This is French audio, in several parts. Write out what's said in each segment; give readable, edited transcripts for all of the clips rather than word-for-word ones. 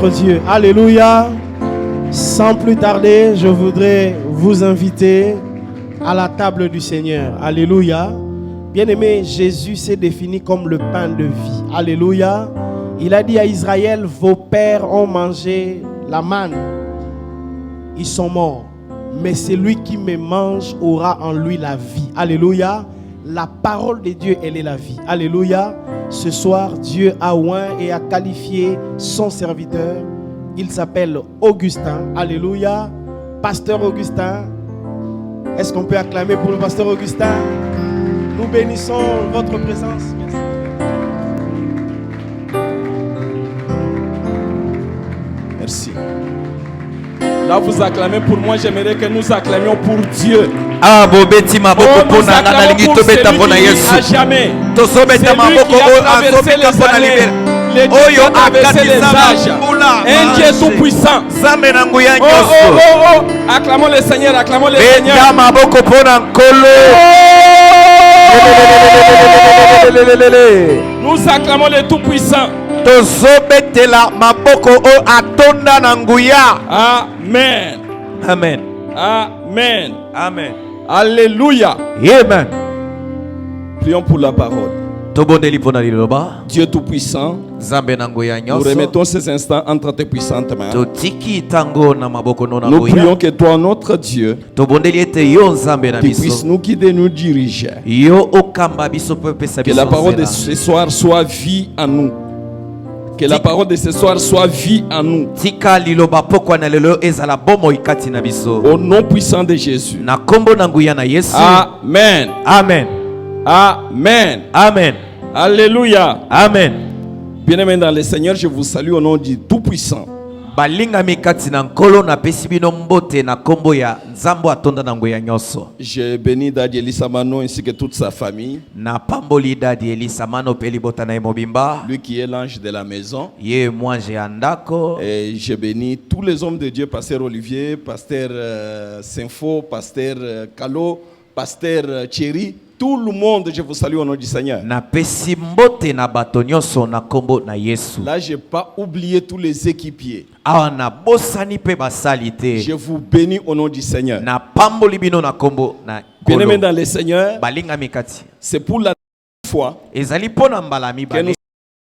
notre Dieu. Alléluia. Sans plus tarder, je voudrais vous inviter à la table du Seigneur. Alléluia. Bien-aimé, Jésus s'est défini comme le pain de vie. Alléluia. Il a dit à Israël, vos pères ont mangé la manne. Ils sont morts. Mais celui qui me mange aura en lui la vie. Alléluia. La parole de Dieu, elle est la vie. Alléluia. Ce soir, Dieu a oint et a qualifié son serviteur. Il s'appelle Augustin. Alléluia. Pasteur Augustin. Est-ce qu'on peut acclamer pour le pasteur Augustin? Nous bénissons votre présence. Merci. Là, vous acclamez pour moi. J'aimerais que nous acclamions pour Dieu. Ah, bobeti maboko nous pona na lingi to beta pona Yesu. à jamais. To so beta maboko o azobika pona libera. Oyo traversé les âges. Un Dieu tout puissant. Zambe na nguya Oh, nyoso. oh, oh, oh. Acclamons le Seigneur, acclamons le Seigneur. Beta maboko pona nkolo. Nous acclamons le tout puissant. To so betela maboko o atonda na nguya. Amen. Amen. Amen. Amen. Alléluia. Amen. Prions pour la parole. Tobondeli pona liloba. Dieu tout-puissant, Zambe na nguya nous nyoso. remettons ces instants entre tes puissantes mains. To tiki tango na maboko no na Nous nguya. prions que toi, notre Dieu, Tobondeli ete yo nzambe na tu puisses biso. nous guider, nous diriger. Yo okamba biso pe pesa Que biso. la parole de nzela. ce soir soit vie en nous. Que la parole de ce soir soit vie en nous. Tika liloba pokwa na lelo ezala bomo ikati na biso. Au nom puissant de Jésus. Na kombo na nguya na Yesu. Amen. Amen. Amen. Amen. Alléluia. Amen. Bien-aimés dans le Seigneur, je vous salue au nom du Tout-Puissant. Balinga mikati na nkolo na pesi bino mbote na kombo ya nzambo atonda na nguya nyoso. Je bénis Daddy Elissamano ainsi que toute sa famille. Na pamboli dadi Elisa mano peli bota na mobimba. Lui qui est l'ange de la maison. Ye mwange andako. Et je bénis tous les hommes de Dieu, Pasteur Olivier, Pasteur Sinfo, Pasteur Kalo, Pasteur Thierry. Tout le monde, je vous salue au nom du Seigneur. Na pesi mbote na bato nyonso na kombo na Yesu. Là, je n'ai pas oublié tous les équipiers. Awa na bosani pe basalite. Je vous bénis au nom du Seigneur. Na pamboli bino na kombo na Bien-aimés dans le Seigneur, balinga mikati. c'est pour la fois Ezali pona mbala que mibale. nous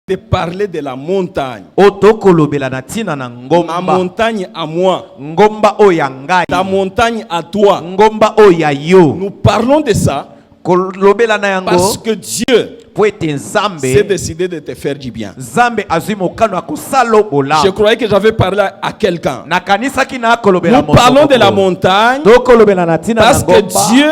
de parler de la montagne. Otokolobela na tina na Ma ngomba. montagne à moi, Ngomba oya ngai. ta montagne à toi. Ngomba oya yo. Nous parlons de ça Kolobela na yango. parce que Dieu Po ete nzambe. s'est décidé de te faire du bien. Nzambe azwi mokano akosala bola. Je croyais que j'avais parlé à quelqu'un. Na kanisa kina kolobela Nous parlons de la montagne Tokolobela na tina na parce que ngomba. Dieu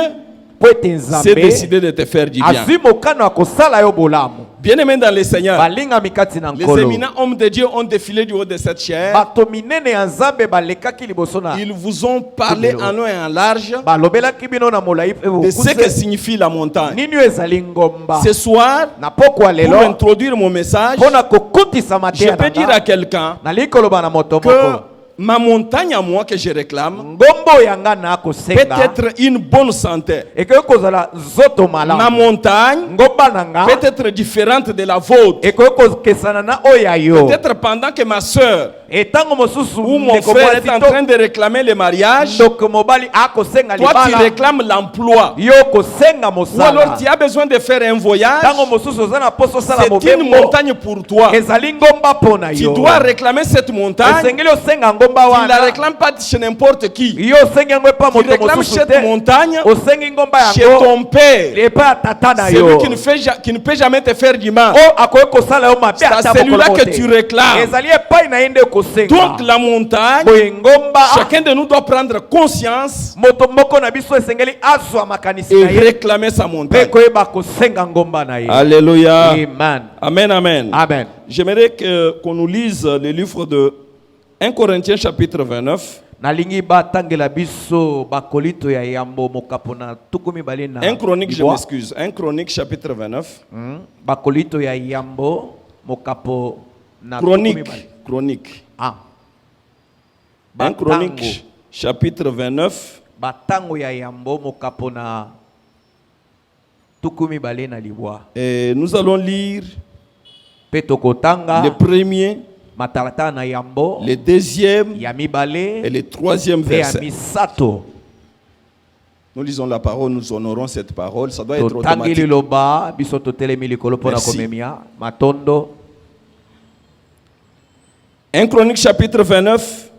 Po ete s'est nzambe. décidé de te faire du bien. Azwi mokano akosala yo bolamu. Bien-aimés dans le Seigneur, Balinga mikati na les nkolo. éminents hommes de Dieu ont défilé du haut de cette chair. Bato minene ya nzambe balekaki liboso na. Ils vous ont parlé en long et en large Balobelaki bino na molai pe de ce que signifie la montagne. nini ezali ngomba. Ce soir, Na pokwa pour lelo. introduire mon message, Pona kokutisa je mateya peux dire à quelqu'un nali koloba na moto que moko. ma montagne à moi que je réclame Ngombo yanga na peut kosenga. être une bonne santé. Eke kozala zoto Ma malamu. montagne Ngomba nanga. peut être différente de la vôtre. Eke kozokesana na oya yo. Peut-être pendant que ma soeur Etango mosusu ou mon ndeko frère mwasi est en to- train de réclamer le mariage, ndoko mobali akosenga toi tu libala. réclames l'emploi. Yo kosenga Ou alors mosala. tu as besoin de faire un voyage. Tango mosusu oza na poso sala C'est une mobembo. montagne pour toi. Ezali ngomba pona Tu yo. dois réclamer cette montagne. Esengeli osenga ngomba Tu ne la wana. réclames pas chez n'importe qui. Yo osengi yango epa Tu moto réclames mosusu cette te. montagne Osengi ngomba chez yango. ton père. Epa ya tata na Celui yo. qui ne peut jamais te faire du mal. O akoki kosala yo mabe C'est à ata celui-là mokolo que te. tu réclames. Ezali epai na ye nde kosenga. Donc la montagne, boye ngomba chacun de nous doit prendre conscience moto moko na biso esengeli azwa makanisi et na ye réclamer sa mpe montagne. koyeba kosenga ngomba na ye. Alléluia. Amen. Amen, amen. Amen. J'aimerais qu'on nous lise le livre de 1 Corinthiens chapitre 29. nalingi batangela biso bakolito ya yambo mokapo na tuku mibale na 1 Chronique, je libwa. m'excuse. 1 Chronique chapitre 29. Bakolito ya yambo mokapo na tuku Chronique. mibale. Chronique. Ah. 1 Chronique chapitre 29. Batango ya yambo mokapo na tuku mibale na libwa. Et nous allons lire Pe tokotanga le premier matalata na yambo le deuxième ya mibale et le troisième pe ya verset. misato. Nous lisons la parole, nous honorons cette parole. Ça doit être Totangi automatique. liloba biso totelemi likolo pona Merci. komemia matondo. 1 Chronique chapitre 29,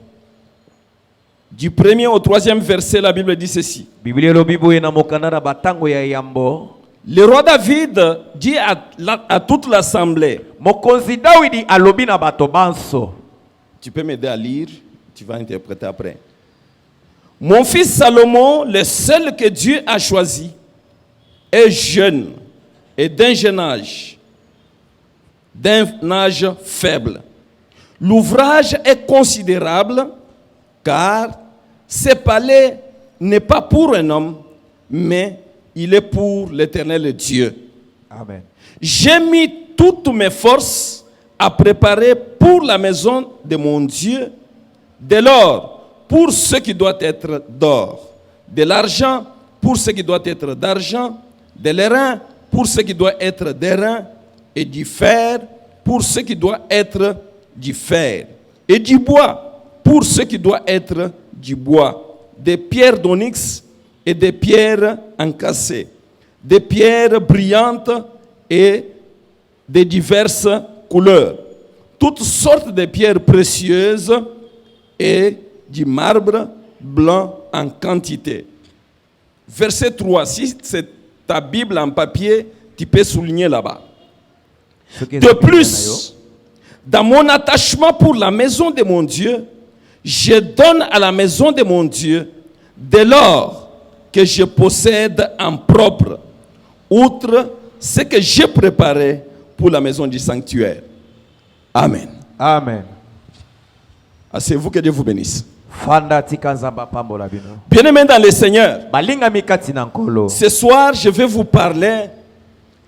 du premier au troisième verset, la Bible dit ceci. Biblia lobi boye na mokanda na batango ya yambo. Le roi David dit à toute l'assemblée. Mokonzi Dawidi alobi na bato banso. Tu peux m'aider à lire, tu vas interpréter après. Mon fils Salomon, le seul que Dieu a choisi, est jeune et d'un jeune âge, d'un âge faible. L'ouvrage est considérable car ce palais n'est pas pour un homme, mais il est pour l'Éternel Dieu. Amen. J'ai mis toutes mes forces à préparer pour la maison de mon Dieu de l'or pour ce qui doit être d'or, de l'argent pour ce qui doit être d'argent, de l'airain pour ce qui doit être d'airain, et du fer pour ce qui doit être du fer, et du bois pour ce qui doit être du bois, des pierres d'onyx et des pierres encassées, des pierres brillantes et de diverses couleurs, toutes sortes de pierres précieuses et du marbre blanc en quantité. Verset 3, si c'est ta Bible en papier, tu peux souligner là-bas. De plus, dans mon attachement pour la maison de mon Dieu, je donne à la maison de mon Dieu de l'or que je possède en propre, outre ce que j'ai préparé pour la maison du sanctuaire. Amen. Amen. Asseyez-vous, que Dieu vous bénisse. Fanda tikanzamba pambola bino. Bien-aimés dans le Seigneur, Balinga mikati na nkolo. ce soir, je vais vous parler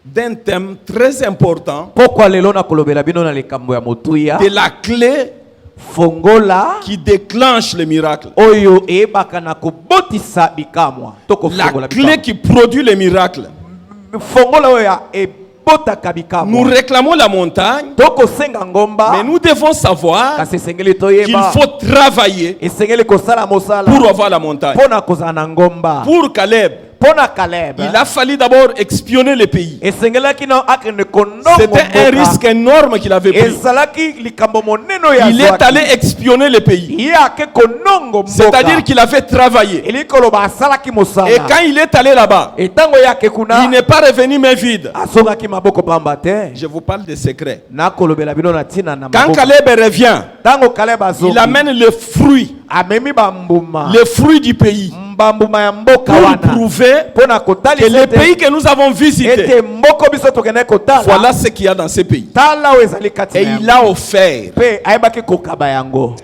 d'un thème très important, Pourquoi lelo na kolobela bino na likambo ya motuya? de la clé Fongola qui déclenche le miracle. oyo ebaka na kobotisa bikamwa. Toko La fongola clé bikamwa. qui produit le miracle. Fongola oyo ya ebotaka bikamwa. Nous réclamons la montagne, Toko senga ngomba. mais nous devons savoir Kasi esengeli qu'il toyeba. faut travailler Esengeli kosala mosala. pour avoir la montagne. Pona kozala na ngomba. Pour Caleb, Pona Caleb. il a fallu d'abord espionner le pays. Esengelaki na akende kondongo. C'était un risque énorme qu'il avait pris. Ezalaki likambo moneno ya Il est allé espionner le pays. Ye ake konongo mboka. C'est-à-dire qu'il a fait travailler. Elikoloba asalaki mosala. Et quand il est allé là-bas, Etango yake kuna. il n'est pas revenu main vide. Asongaki maboko pamba te. Je vous parle de secrets. Nakolobela bino na tina na Quand maboko. Caleb revient, Tango Caleb azoki. il amène le fruit Amemi bambuma. le fruit du pays Mbambuma ya mboka pour wana. prouver Pona kotali que le pays que nous avons visité, ete mboko biso tokende kotala. voilà ce qu'il y a dans ce pays. Tala o ezali kati Et na il yango. a offert. Pe ayebaki kokaba yango.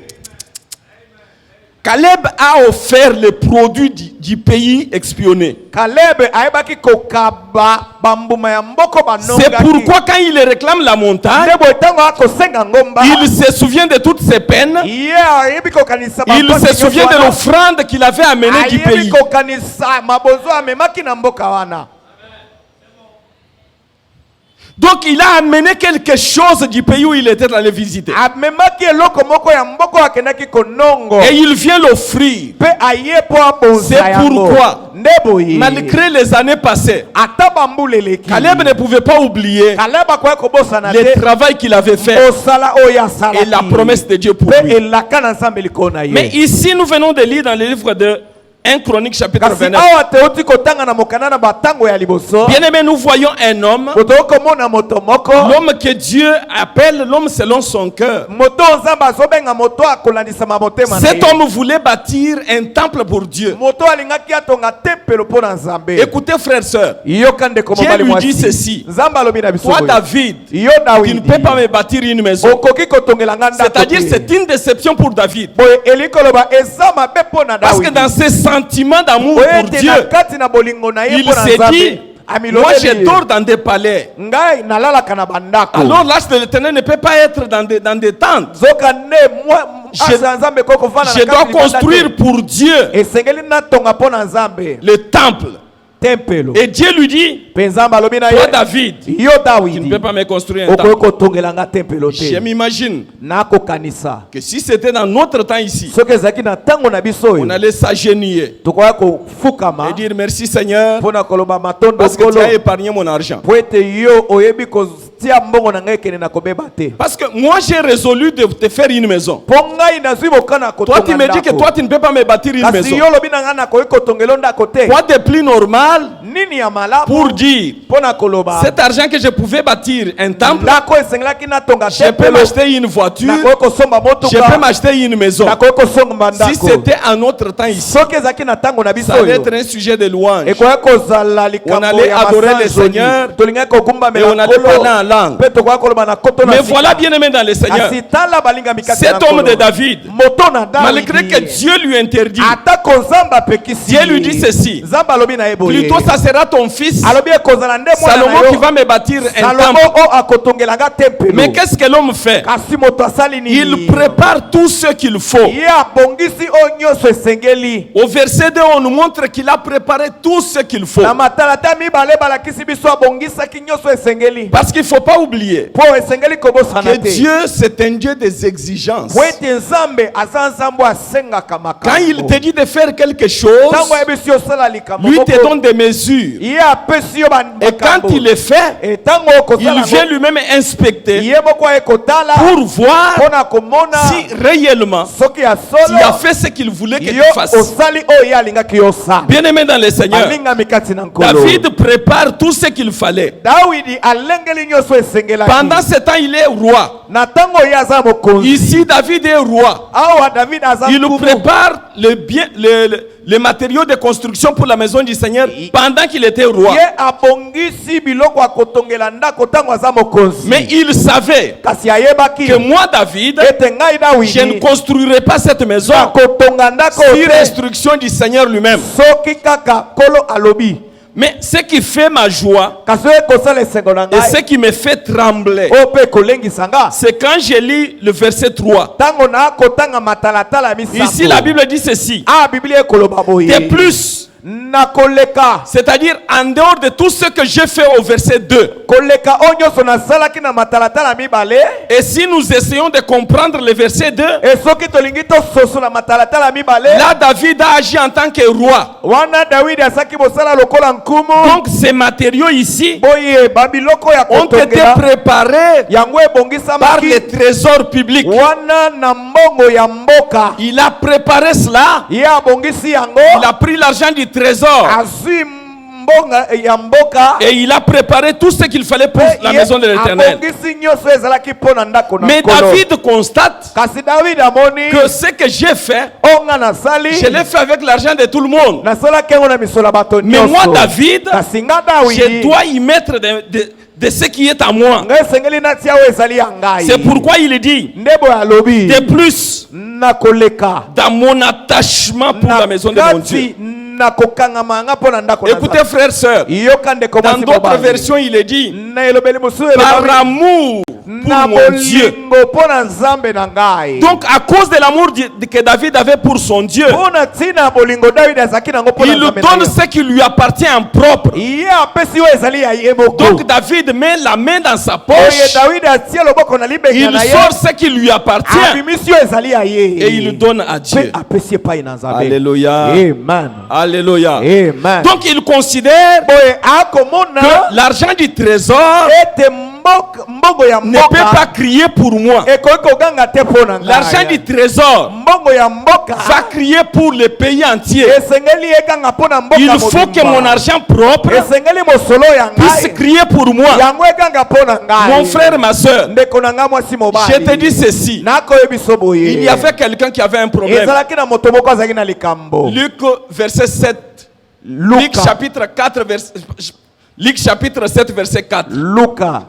Caleb a offert le produit du pays expionné. Caleb ayebaki kokaba bambuma ya mboko banonga. C'est pourquoi quand il réclame la montagne, Ndebo etango akosenga ngomba. il se souvient de toutes ses peines. Yeah, ayebi kokanisa Il makosi se souvient nyonso de wana. l'offrande qu'il avait amenée du Ayebi pays. kokanisa mabozo amemaki na mboka wana. Donc il a amené quelque chose du pays où il était allé visiter. Amemaki eloko moko ya mboko akendaki konongo. Et il vient l'offrir. Pe aye po abonza C'est yango. pourquoi, Ndebo yi. malgré les années passées, Ata bambule leki. Caleb ne pouvait pas oublier Caleb akoya kobosana le te. travail qu'il avait fait Osala oya salaki. et la promesse de Dieu pour Pe lui. elaka na nzambe likona ye. Mais ici, nous venons de lire dans le livre de 1 Chronique chapitre Kasi 29. awa teuti kotanga na mokanda na batango ya liboso. Bien aimé, nous voyons un homme, Otokomona moto moko. l'homme que Dieu appelle l'homme selon son cœur. Moto nzambe azobenga moto akolandisama motema na Cet ye. homme voulait bâtir un temple pour Dieu. Moto alingaki atonga tempelo mpo na nzambe. Écoutez, frères et sœurs, Yoka ndeko Dieu mobali lui mwasi. dit ceci. Nzambe alobi na biso Toi, boye. David, Yo tu ne Dawidi. peux pas me bâtir une maison. Okoki kotongela nga ndako C'est-à-dire, te. c'est une déception pour David. Boye elikoloba eza mabe mpo na Parce que Dawidi. dans ses sentiments d'amour Boye pour ete Dieu, na kati na bolingo na ye il mpo na s'est nzambe. dit, moi je dors dans des palais. Ngai nalalaka na bandako. Alors l'âge de l'Éternel ne peut pas être dans des tentes. Zoka ne moi asa nzambe koko fana na Je kati dois libanda te. construire pour Dieu Esengeli natonga mpo na nzambe. le temple. tempelo. Et Dieu lui dit, Penzamba lobi na toi ye. David, Yo tu ne Dawidi. peux pas me construire un temple. Okoyoko tongelanga tempelo Je te. m'imagine Nako kanisa. que si c'était dans notre temps ici, Soki ezaki na tango na biso on yo. allait s'agenouiller Tokoya kofukama. et dire merci Seigneur Pona koloba matondo parce que tu kolo. as épargné mon argent. Po ete yo oyebi kotia mbongo na ngai kene na kobeba te. Parce que moi j'ai résolu de te faire une maison. Po ngai nazwi bokana Toi tu me dis que toi tu ne peux pas me bâtir une kasi maison. yo lobi na ngai na koyi kotongela ndako te. Quoi de plus normal Nini ya malamu pour dire pona koloba cet argent que je pouvais bâtir un temple, ndako esengelaki natonga je peux tempelo. m'acheter une voiture, Nakoyi kosomba je peux motuka. m'acheter une maison. Nakoyi kosomba Si ndako. c'était un autre temps ici, Soki ezaki na tango na biso ça allait yo. être un sujet de louange. Ekoya kozala On likambo allait ya adorer le masanzoli. Seigneur Tolingaki kogumbamela et on allait Nkolo. parler en langue. Mpe tokoya koloba na koto na Mais sika. voilà bien aimé dans le Seigneur, Kasi tala balinga mikate na cet homme Nkolo. de David, moto na malgré que Davidi Dieu lui interdit, atako nzambe apekisi Dieu lui dit ceci, nzambe alobi na ye boye. plutôt ça sera ton fils alobi ekozala nde mwana Salomon na qui yo va me bâtir un Salomo temple. o akotongelanga tempelo. Mais qu'est-ce que l'homme fait? kasi moto asali nini? Il prépare tout ce qu'il faut. ye abongisi oyo nyonso esengeli. Au verset 2, on nous montre qu'il a préparé tout ce qu'il faut. na matalata mibale balakisi biso abongisaki nyonso esengeli. Parce qu'il ne faut pas oublier po esengeli kobosana que te. Dieu, c'est un Dieu des exigences. po ete nzambe aza nzambe asengaka makambo. Quand il te dit de faire quelque chose, ntango ayebisi osala likambo lui moko, te donne des mesures. ye apesi yo Et quand il le fait, etango il okosala vient lui-même inspecter ye moko ekotala pour voir mpona komona si réellement soki ya tu as solo fait ce qu'il voulait que tu yo fasses. osali oyo ye alingaki yo osala. Bien-aimé dans le Seigneur, alingami kati na nkolo. David prépare tout ce qu'il fallait. dawidi alengeli nyonso esengelaki. Pendant ce temps, il est roi. na ntango ye aza mokonzi. Ici, David est roi. awa david aza Il nkumu. prépare les matériaux de construction pour la maison du Seigneur pendant qu'il était roi. ye abongisi biloko ya kotongela ndako ntango aza mokonzi. Mais il savait kasi ayebaki que moi, David, ete ngai je ne dawidi construirai pas cette maison nakotonga ndako sur te instruction du Seigneur lui-même. soki kaka kolo alobi. Mais ce qui fait ma joie kasi oyo ekosala esengo na et ce ngai qui me fait trembler, oyo mpe ekolengisa nga c'est quand je lis le verset 3. ntango nakotanga matalatala misato. Ici, la Bible dit ceci. biblia ekoloba boye De plus, nakoleka c'est-à-dire en dehors de tout ce que j'ai fait au verset 2. koleka oyo nyonso nasalaki na matalatala mibale. Et si nous essayons de comprendre le verset 2, e soki tolingi tososola matalatala mibale. là David a agi en tant que roi. wana dawidi asaki mosala lokola nkumu. Donc ces matériaux ici boye babiloko ya ont été kotongela préparés yango par ebongisamaki les trésors publics. wana na mbongo ya mboka. Il a préparé cela. ye abongisi yango. Il a pris l'argent du trésor azwi mbonga ya mboka. et il a préparé tout ce qu'il fallait pour la maison de l'Éternel. abongisi nyonso ezalaki mpo na ndako na Mais Nkolo. David constate kasi davidi amoni que ce que j'ai fait, onga nasali je l'ai fait avec l'argent de tout le monde. nasalaki yango na misolo ya bato Mais nyonso. moi, David, kasi nga je dawidi dois y mettre de ce qui est à moi. ngai esengeli natia oyo ezali ya ngai. C'est pourquoi il dit, nde boye alobi de plus, nakoleka dans mon attachement pour la maison de mon Dieu. nakokangama nga mpo na ndako na Écoutez, frères, sœurs, yoka ndeko dans mwasi d'autres mobali. versions, il est dit, na elobeli mosusu par elobami, amour na pour mon Dieu. bolingo mpo na nzambe na ngai. Donc, à cause de l'amour que David avait pour son Dieu, mpo na ntina ya bolingo davidi azalaki nango mpo na il lui nzambe na donne ye. ce qui lui appartient en propre. ye apesi oyo ezali ya ye moko. Donc, David met la main dans sa oye poche, davidi atie loboko na libenga il na ye. sort ce qui lui appartient abimisi oyo ezali ya ye. et il donne à Dieu. mpe apesi epai na nzambe. Alléluia. Amen. Alléluia. Amen. Donc, il considère boye akomona que l'argent du trésor ete mbongo ya ne peut mboka pas crier pour moi. ekoki koganga te mpo na ngai. L'argent du trésor mbongo ya mboka va crier pour le pays entier. esengeli ekanga mpo na mboka Il faut que mon argent propre esengeli mosolo ya puisse ngai crier pour moi. yango ekanga mpo na ngai. Mon frère, ma soeur, ndeko na ngai mwasi mobali, je te dis ceci. nakoyebiso boye Il y avait quelqu'un qui avait un problème. ezalaki na moto moko azalaki na likambo. Luc verset 7. Luc chapitre 4 verset Luc chapitre 7 verset 4. Luka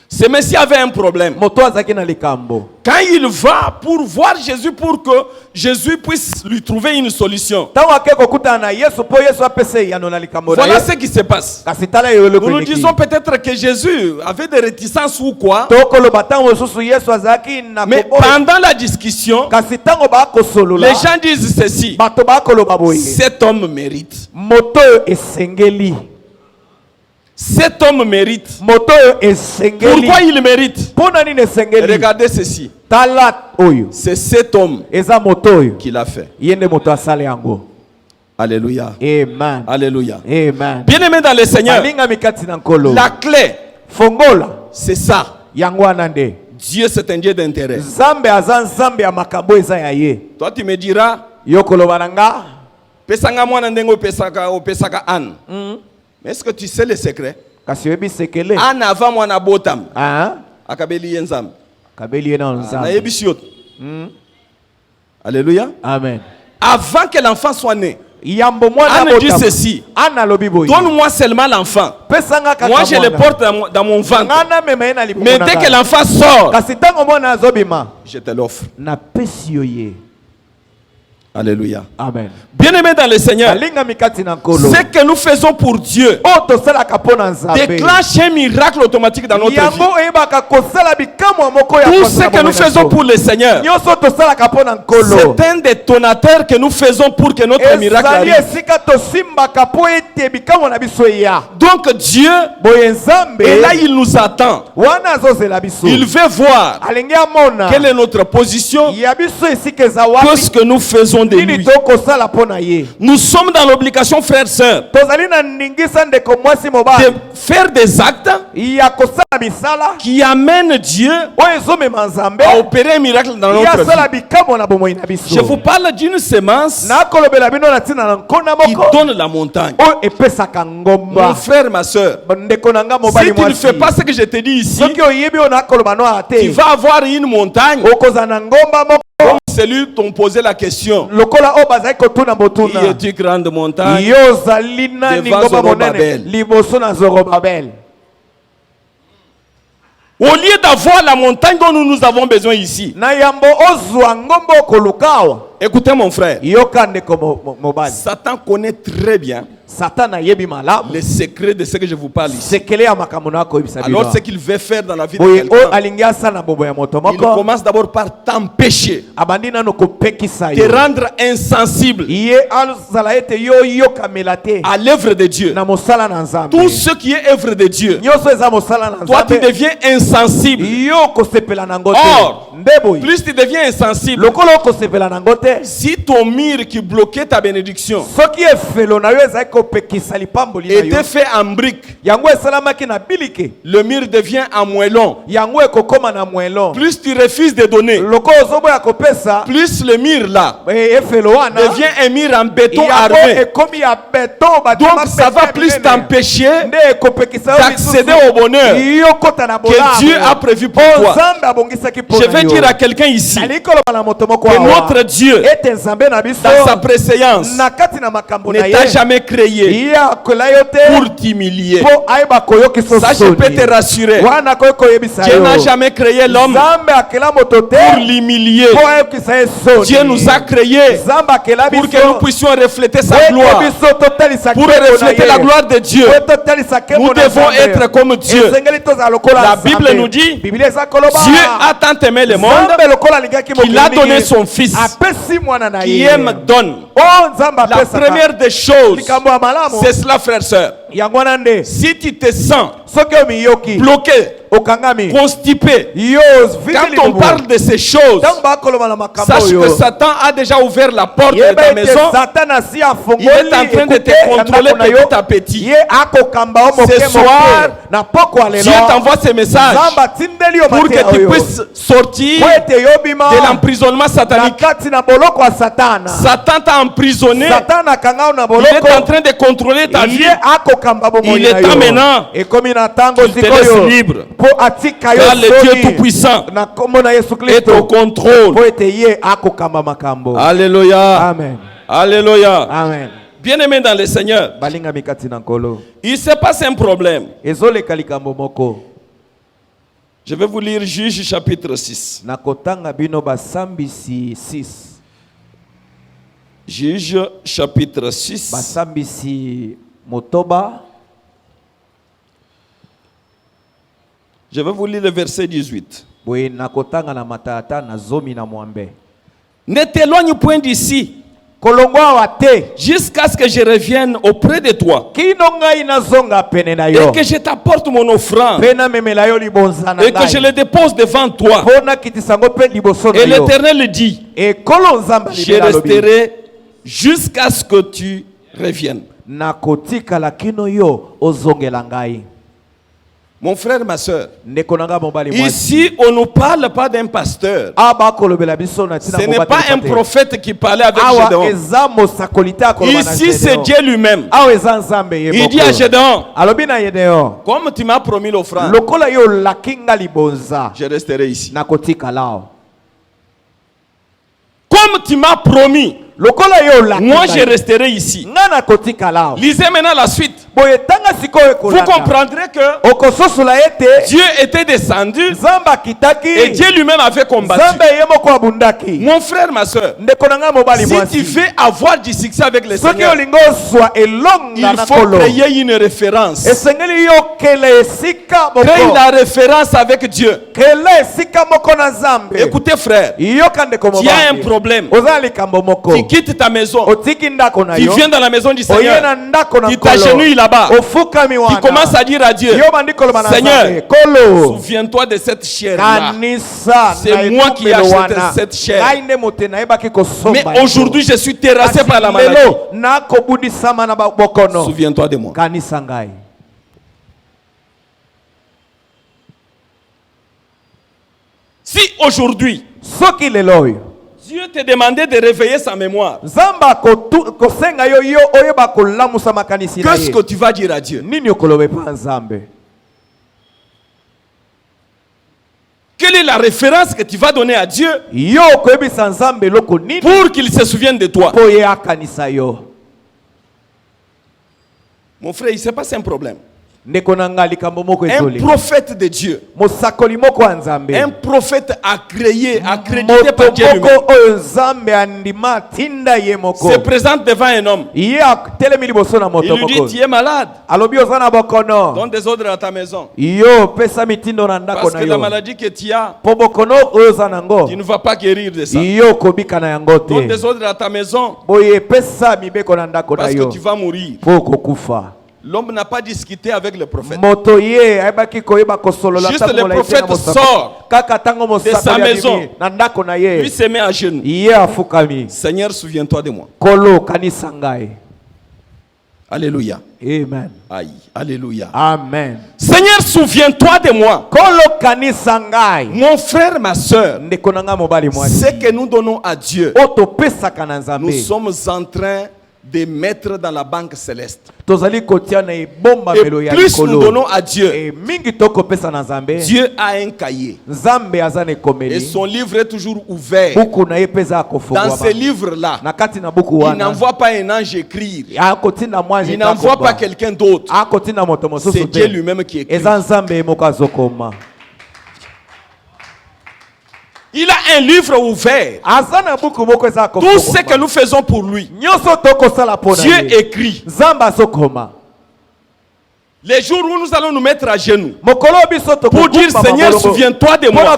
Ce monsieur avait un problème. moto azaki na likambo. Quand il va pour voir Jésus, pour que Jésus puisse lui trouver une solution. Tango akeko kutana na Yesu po Yesu apese yano na likambo na Voilà ye. ce qui se passe. Kasi tala yo le Nous nous disons peut-être que Jésus avait des réticences ou quoi. tokolo batango susu Yesu azaki na Mais koboye. pendant la discussion, Kasi tango ba kosolola. les gens disent ceci. Bato ba koloba boye. Cet homme mérite. Moto esengeli. Cet homme mérite. Moto esengeli. Pourquoi il mérite? Pona nini esengeli? Regardez ceci. Talat oyo. C'est cet homme Eza moto oyo. qui l'a fait. Yende moto asale yango. Alléluia. Amen. Alléluia. Amen. Bien-aimé dans le Seigneur, Balinga mikati na nkolo. la clé, Fongola. c'est ça. Yango anande. Dieu, c'est un Dieu d'intérêt. Zambe azan zambe ya makambo eza ya ye. Toi, tu me diras, Yokolo bananga. pesanga mwana ndengo pesaka Anne. Mais est-ce que tu sais le secret? Kasi webi sekele. Anne avant mwana botam. Ah. Akabeli yenzam. Kabeli ye na Na nzambe. yebisiot. Alléluia. Amen. Avant que l'enfant soit né, Yambo mwana Anne dit botam. ceci. Ana lobi boy. Donne-moi seulement l'enfant. Pesanga kaka. Moi, je le mwana. porte dans mon ventre. Ngana mema ye na libumu Mais na dès ngai. que l'enfant sort, Kasi tango mwana azobima. je te l'offre. Na pesi yo ye. Alléluia. Amen. Bien-aimé dans le Seigneur, Balinga mikati na nkolo. ce que nous faisons pour Dieu Oto sala kapona nzambe. déclenche un miracle automatique dans notre vie. Yango eyebaka kosala bikamwa moko ya Tout kosala ce que nous bomoi na faisons so. pour le Seigneur, Nyonso tosala kapona nkolo. c'est un détonateur que nous faisons pour que notre miracle Ezali arrive. esika tosimbaka po ete bikamwa na biso eya. Donc Dieu Boye nzambe. est là, il nous attend. Wana azozela biso. Il veut voir Alingi amona. quelle est notre position, Ya biso esika eza qu'est-ce wapi. que nous faisons de Nini lui. tokosala pona ye. Nous sommes dans l'obligation, frères et sœurs, Tozali na ningisa ndeko mwasi de mobali. faire des actes Ya kosala misala. qui amènent Dieu Oyo ezomema nzambe. à opérer un miracle dans Ya notre sala vie. bikamwa na bomoi na biso. Je vous parle d'une semence Nakolobela bino na tina na nkona qui moko. donne la montagne. Oyo epesaka Mon ngomba. frère, ma soeur, Ndeko na nga si mobali tu ne mwasi. fais pas ce que je te dis ici, Soki oyebi oyo nakoloba no tu ate. vas avoir une montagne. Okozala na ngomba moko. Comme celui t'ont posé la question. Lokola oyo bazali kotuna Qui botuna. est-tu grande montagne? Yo ozali nani Devant ngomba Zorobabel. monene liboso na Zorobabel. Au lieu d'avoir la montagne dont nous avons besoin ici. Na yambo ozwa ngomba okolukawa. Écoutez mon frère. Yoka ndeko mobali. Satan connaît très bien Satan ayebi malamu. les secrets de ce que je vous parle ici. Sekele ya makambo na koyebisa bino. Alors ce qu'il veut faire dans la vie de Boye o quelqu'un, alingi asala bobo ya moto il moko. commence d'abord par t'empêcher, Abandi nano kopekisa te yo. rendre insensible Ye azala ete yo yokamela te. à l'œuvre de Dieu. Na mosala na nzambe. Tout ce qui est œuvre de Dieu, Nyonso eza mosala na toi tu nzambe. deviens insensible. Yo kosepela nango te. Or, Nde boye. plus tu deviens insensible, Lokolo kosepela nango te. si ton mur qui bloquait ta bénédiction Soki efelo na yo ezali kopekisa lipamboli na yo. était fait en briques, Yango esalamaki na bilike. le mur devient en moellon. Yango ekokoma na mwelo. Plus tu refuses de donner, Lokolo ozoboya kopesa. plus le mur là Efelo wana. devient un mur en béton Yango armé. ekomi ya beton. Donc ça va plus t'empêcher Nde ekopekisa yo d'accéder au bonheur Yo kota na que bolamu. Dieu a prévu pour toi. Nzambe abongisaki mpo Je na vais yo. dire à quelqu'un ici Nali koloba na moto moko que awa. notre Dieu, Ete nzambe na biso. dans sa préséance, Na kati na makambo na ne ye. t'a jamais créé Ye akola yo te. pour t'humilier. Po ayeba koyokisa Ça, je peux te rassurer. wana koyi koyebisa Dieu yo. n'a jamais créé l'homme Nzambe akela moto te. pour l'humilier. Po ayokisa ye soni. Dieu nous a créés Nzambe akela pour biso. que nous puissions refléter sa Po gloire. biso totalisa Pour nkembo na refléter ye. la gloire de Dieu, Po totalisa nkembo nous na devons Nzambe. être comme Dieu. Ezengeli tozala lokola La Nzambe. Bible nous dit, Biblia eza koloba. Dieu a tant aimé le monde Nzambe lokola alingaki qu'il a mokili donné mingi. son Fils Apesi mwana na qui ye. aime, donne. Oh Nzambe La apesaka. première des choses, Likambo ya malamu. c'est cela, frère, sœur. Yango wana nde. Si tu te sens Soki omiyoki. bloqué, Okangami. constipé, Yo quand on parle de ces choses, Tango bakoloba na makambo sache yo. que Satan a déjà ouvert la porte de Yeba ta ete maison. Satan asi afongoli. Il est en train de te ekuke, contrôler ya ndako na yo. petit à petit. Ye akokamba o moke Ce moke. soir, Na poko alelo. Dieu t'envoie ces messages Nzambe atindeli yo pour mateya que tu oyo. puisses sortir Po ete yo bima. de l'emprisonnement Na satanique. kati na boloko ya Satana. Satan t'a emprisonné. Satan akanga na Il est en boloko. train de contrôler ta vie. Ye akokamba bomoi Il est na temps yo. maintenant Ekomi na tango qu'il te laisse sikoyo. libre. Po atika yo Car le Dieu soni. Tout-Puissant Na kombo na Yesu est au Kristo. contrôle. Po ete ye akokamba makambo. Alléluia. Amen. Alléluia. Amen. Bien-aimé dans le Seigneur, Balinga mikati na nkolo. il se passe un problème. Ezoleka likambo moko. Je vais vous lire Juge chapitre 6. nakotanga bino basambisi 6. Juge chapitre 6. Basambisi motoba. Je vais vous lire le verset 18. Boye nakotanga na matata na zomi na mwambe. Ne t'éloigne point d'ici Kolongwa wate. jusqu'à ce que je revienne auprès de toi Kino ngai nazonga pene na et yo. que je t'apporte mon offrande Pena memela yo libonza na et que je ngai. le dépose devant toi. Pona kitisango pe liboso na Et yo. l'Éternel dit, E kolo nzamba je libela lobi. resterai jusqu'à ce que tu reviennes. Nakotika la kino yo ozongela ngai. Mon frère, ma soeur, Ndeko nanga mobali mwasi. ici on ne parle pas d'un pasteur. Aba kolobela biso na tina Ce n'est mobali pas un pate. prophète qui parlait avec Awa Gédéon. eza mosakolita koloba na Ici c'est Gédéon. Dieu lui-même. Awa eza nzambe ye Il dit à moko. Gédéon, Alobi na Gédéon. comme tu m'as promis l'offrande, Lokola yo lakinga libonza. je resterai ici. Nakotika lao. Comme tu m'as promis, Lokola yo lakinga. moi je resterai ici. Nga nakotika lao. Lisez maintenant la suite. Boye tanga sikoyo Vous kolanda. comprendrez que Okososula ete. Dieu était descendu Nzamba kitaki. et Dieu lui-même avait combattu. Nzambe ye moko abundaki. Mon frère, ma soeur, Ndeko nanga mobali si mwasi. tu veux avoir du succès avec le Soki Seigneur, olingo swa elonga il na faut kolo. créer une référence. Esengeli yo kele esika Crée moko. la référence avec Dieu. Kele esika moko na Nzambe. Écoutez, frère, Yoka ndeko tu as un mobali. problème. Oza likambo moko. Tu quittes ta maison, Otiki ndako na tu yo. viens dans la maison du Oye Seigneur, na ndako na tu kolo. t'agenouilles là-bas, Ofukami wana. tu commences à dire à Dieu, Yo bandiko lo bana Seigneur, Nzambe. Kolo. souviens-toi de cette chair-là. Kanisa. C'est na moi qui ai etumbelo acheté wana. cette chair. Ngai nde mote nayebaki kosomba Mais yango. aujourd'hui, je suis terrassé par la Kasi maladie. lelo, nakobundisama na bokono. Souviens-toi de moi. Kanisa ngai. Si aujourd'hui, Soki lelo oyo. Dieu te demandait de réveiller sa mémoire, Nzamba kosenga yo yo oyeba kolamusa makanisi na qu'est-ce ye. que tu vas dire à Dieu? Nini okolobe pa Nzambe? Quelle est la référence que tu vas donner à Dieu Yo koyebisa Nzambe loko nini pour qu'il se souvienne de toi? po ye akanisa yo. Mon frère, il s'est passé un problème. Ndeko na nga likambo moko Un ezoli. prophète de Dieu, Mosakoli moko ya Nzambe. un prophète accrédité Moto par Dieu moko lui-même, oyo Nzambe andima tinda ye moko. se présente devant un homme. Ye atelemi liboso na Il moto lui dit, moko. tu es malade, Alobi oza na bokono. donne des ordres à ta maison. Yo pesa mitindo na ndako Parce na que la yo. maladie que tu as, Po bokono oyo oza nango. tu ne vas pas guérir de ça. Yo kobika na yango Donne te. des ordres à ta maison, Boye pesa mibeko na ndako na parce que yo. tu vas mourir. Po kokufa. L'homme n'a pas discuté avec le prophète. Moto ye ayebaki koyeba kosolola Juste ntango le molayi te na prophète mosako. sort Kaka ntango de sa mosakoli maison. abimi na ndako na Lui ye. se met à genoux. Ye afukami. Seigneur, souviens-toi de moi. Kolo kanisa ngai. Alléluia. Amen. Aïe. Alléluia. Amen. Seigneur, souviens-toi de moi. Kolo kanisa ngai. Mon frère, ma soeur, Ndeko na nga mobali mwasi. ce que nous donnons à Dieu, Oto pesaka na nous Nzambe. sommes en train de mettre dans la banque céleste. Tozali kotia na ebomba Et melo ya plus nous likolo. donnons à Dieu, E mingi toko pesa na Nzambe. Dieu a un cahier. Nzambe azana Et ekomeli. son livre est toujours ouvert. Buku na ye pesa Dans akofungwama. ce livre-là, Na kati na buku il wana. n'envoie pas un ange écrire. Akotinda mwanzi Il n'envoie pas quelqu'un d'autre. akotinda moto mosusu C'est Dieu te. lui-même qui écrit. Eza Nzambe moko azokoma. Il a un livre ouvert. Azana buku moko eza Tout akofungwama. ce que nous faisons pour lui, Nyonso tokosala pona Dieu ye. écrit. Nzambe azokoma. Les jours où nous allons nous mettre à genoux Mokolo biso pour dire Seigneur, souviens-toi de moi,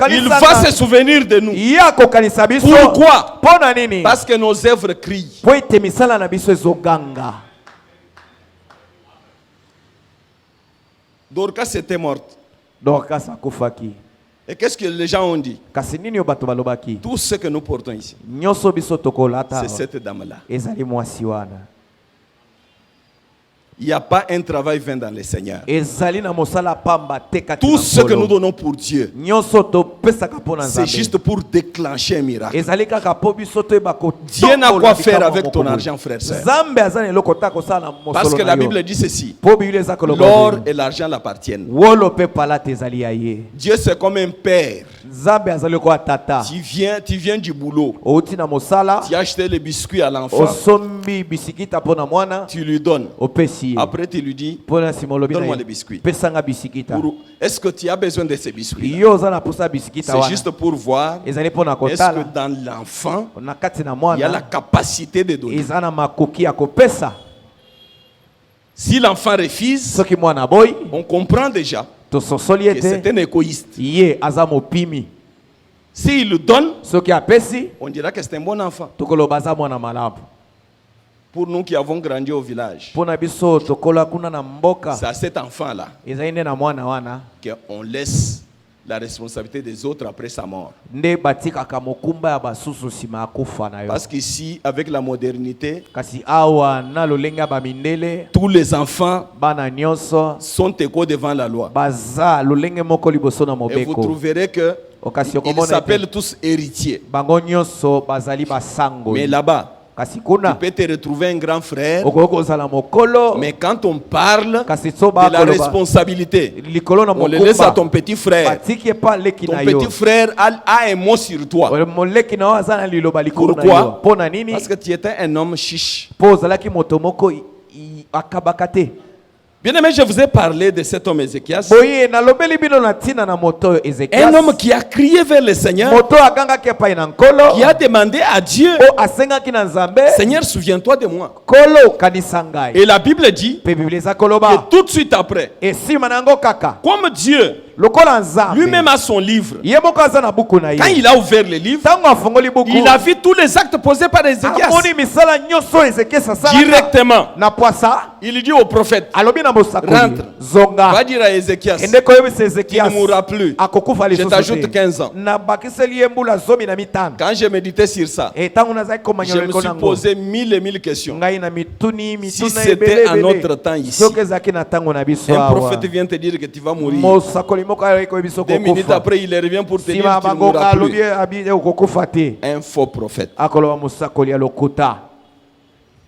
il va se souvenir de nous. yakokanisa biso. Pourquoi? Pona nini? Parce que nos œuvres crient. Po ete misala na biso ezoganga. Dorcas était morte. Dorcas akufaki. Et qu'est-ce que les gens ont dit? Kasi nini yo bato balobaki? Tout ce que nous portons ici, Nyonso biso tokolata. c'est cette dame-là. Ezali mwasi wana. Il n'y a pas un travail vain dans le Seigneur. Ezali na mosala pamba te kati Tout na ce que nkolo. nous donnons pour Dieu, Nyonso topesaka pona c'est Nzambe. juste pour déclencher un miracle. Ezali kaka po biso toyeba Dieu n'a kotombola quoi faire likambo avec moko ton boye. argent, frère, sœur. Nzambe aza na eloko ta kosala na mosolo Parce que na la yo. Bible dit ceci. Po Bible eza koloba L'or boye. et l'argent l'appartiennent. Wolo pe palate ezali ya ye. Dieu c'est comme un père Nzambe azali lokola tata. Tu viens du boulot. Outi na mosala. Tu as acheté les biscuits à l'enfant. Osombi bisikita pona mwana. Tu lui donnes. Opesi. Après tu lui dis, Pona simolobi. donne-moi les biscuits. Pesanga bisikita. Est-ce que tu as besoin de ces biscuits? Yo zana posa bisikita wana. C'est juste pour voir. Ezali pona Est-ce kotala. que dans l'enfant, Na kati na il y a la mwana. capacité de donner? Ezana makoki ya kopesa. Si l'enfant refuse, Soki mwana boy. on comprend déjà Tososoli que c'est ete. un égoïste. Ye azamo pimi. S'il le donne, Soki apesi. on dira que c'est un bon enfant. Tokoloba za mwana malabu. Pour nous qui avons grandi au village, Pona biso tokola kuna na mboka. c'est à cet enfant-là Ezali nde na mwana wana. qu'on laisse la responsabilité des autres après sa mort. Nde batikaka mokumba ya basusu sima akufa na yo. Parce qu'ici, avec la modernité, Kasi awa na lolenga ba mindele tous les enfants bana nyonso sont égaux devant la loi. baza lolenge moko liboso na Et vous mobeko. trouverez que Okasi ils okomona s'appellent tous héritiers. bango nyonso bazali basango. Mais là-bas, Kasi tu kuna peux te retrouver un grand frère. okokozala mokolo. Mais quand on parle Kasi de soba la koloba responsabilité, likolo na on le laisse à mokumba. ton petit frère. Batiki pa leki Ton na yo. petit frère a un mot sur toi. Moleki na aza na liloba likolo na yo. Pourquoi? Pona nini? Parce que tu étais un homme chiche. Po zalaki moto moko akabakate. Bien aimé, je vous ai parlé de cet homme Ézéchias. Boye na lobeli bino na tina na moto Ezekias. Un homme qui a crié vers le Seigneur, Moto aganga ke pa ina nkolo. qui a demandé à Dieu, O asengaki na Nzambe. Seigneur, souviens-toi de moi. Kolo kanisa ngai. Et la Bible dit Pe Biblia za que koloba. tout de suite après, Esima nango kaka. comme Dieu Lokola Nzambe. lui-même a son livre, Ye moko aza na buku na ye. quand il a ouvert le livre, Tango afongoli buku. il a vu tous les actes posés par Ézéchias. Amoni misala nyonso Ezekias asala. Directement, Na poisa. il dit au prophète, Alobi na mosakoli. rentre, Zonga. va dire à Ézéchias, Ende koyebisa tu Ezekias. ne mourras plus. Akokufa Je lisusu t'ajoute te. 15 ans. Na bakiseli ye mbula zomi na mitano. Quand j'ai médité sur ça, Et tango nazaki je komanyolo me suis konango. posé mille et mille questions. Ngai na mituni Si mituna c'était à notre temps ici, soki ezalaki na tango na biso un awa. prophète vient te dire que tu vas mourir. Mosakoli moko ayoki koyebiso 2 minutes kokufa. après, il revient pour te dire Sima que tu ne bango mourras alobi plus. abi okokufa te. Un faux prophète. Akoloba mosakoli ya lokuta.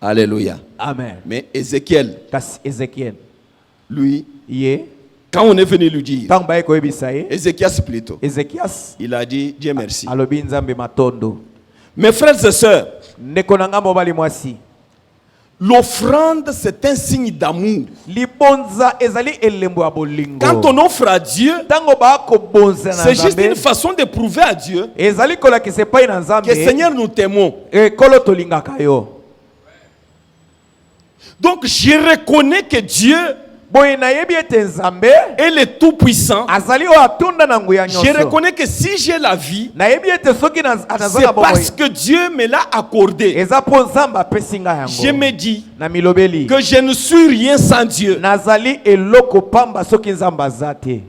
Alléluia. Amen. Mais Ézéchiel, Kasi Ezekiel lui, ye quand on est venu lui dire, tango baye koyebisa ye Ézéchias plutôt, Ezekias il a dit Dieu merci. alobi Nzambe matondo. Mes frères et sœurs, Ndeko na nga mobali mwasi. l'offrande c'est un signe d'amour. Libonza ezali elembo ya bolingo. Quand on offre à Dieu, Tango ba ko bonza na c'est juste une Nzambe. façon de prouver à Dieu Ezali kolakisa epai na Nzambe. que Seigneur nous t'aimons. Ekolo tolingaka yo. Donc je reconnais que Dieu Boye na yebi ete Nzambe est le Tout-Puissant. azali o atunda na nguya Je nyonso. reconnais que si j'ai la vie, Na yebi ete soki na c'est anazala parce boye. que Dieu me l'a accordé. Eza po Nzambe apesi nga Je yango. me dis Na milobeli. que je ne suis rien sans Dieu. Nazali eloko pamba soki Nzambe azate.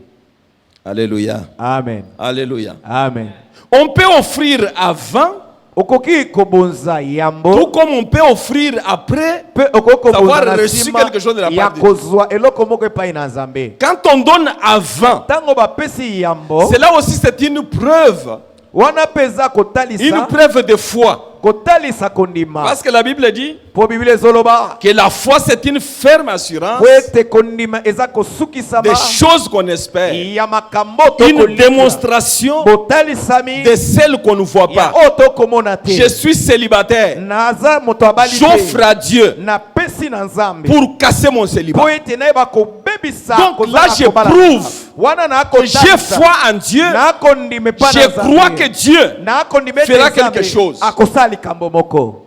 Alléluia. Amen. Alléluia. Amen. On peut offrir avant, Okoki kobonza tout yambo. comme on peut offrir après. Pe okoko Savoir bonza na reçu sima quelque chose de la ya part de Dieu. kozwa eloko moko epai na Nzambe. Quand on donne avant, Tango bapesi yambo. c'est là aussi c'est une preuve. Wana peza Une kotalisa. preuve de foi. Kotalisa kondima. Parce que la Bible dit Po Biblia ezoloba. que la foi c'est une ferme assurance Kwete kondima eza kosukisama. des choses qu'on espère. Ya makambo Une tokolika. démonstration Botalisami. de celles qu'on ne voit Ya pas. oto komona te. Je suis célibataire. Naza moto abali te. J'offre à Dieu Na pesi na Nzambe. pour casser mon célibat. Po ete na eba kobebisa. Donc là, kozala je kobala. prouve Wana na que j'ai akotalisa. foi en Dieu. Na akondime pa na Je Nzambe. crois que Dieu Na akondime fera te Nzambe. quelque chose. Akosali kambo moko.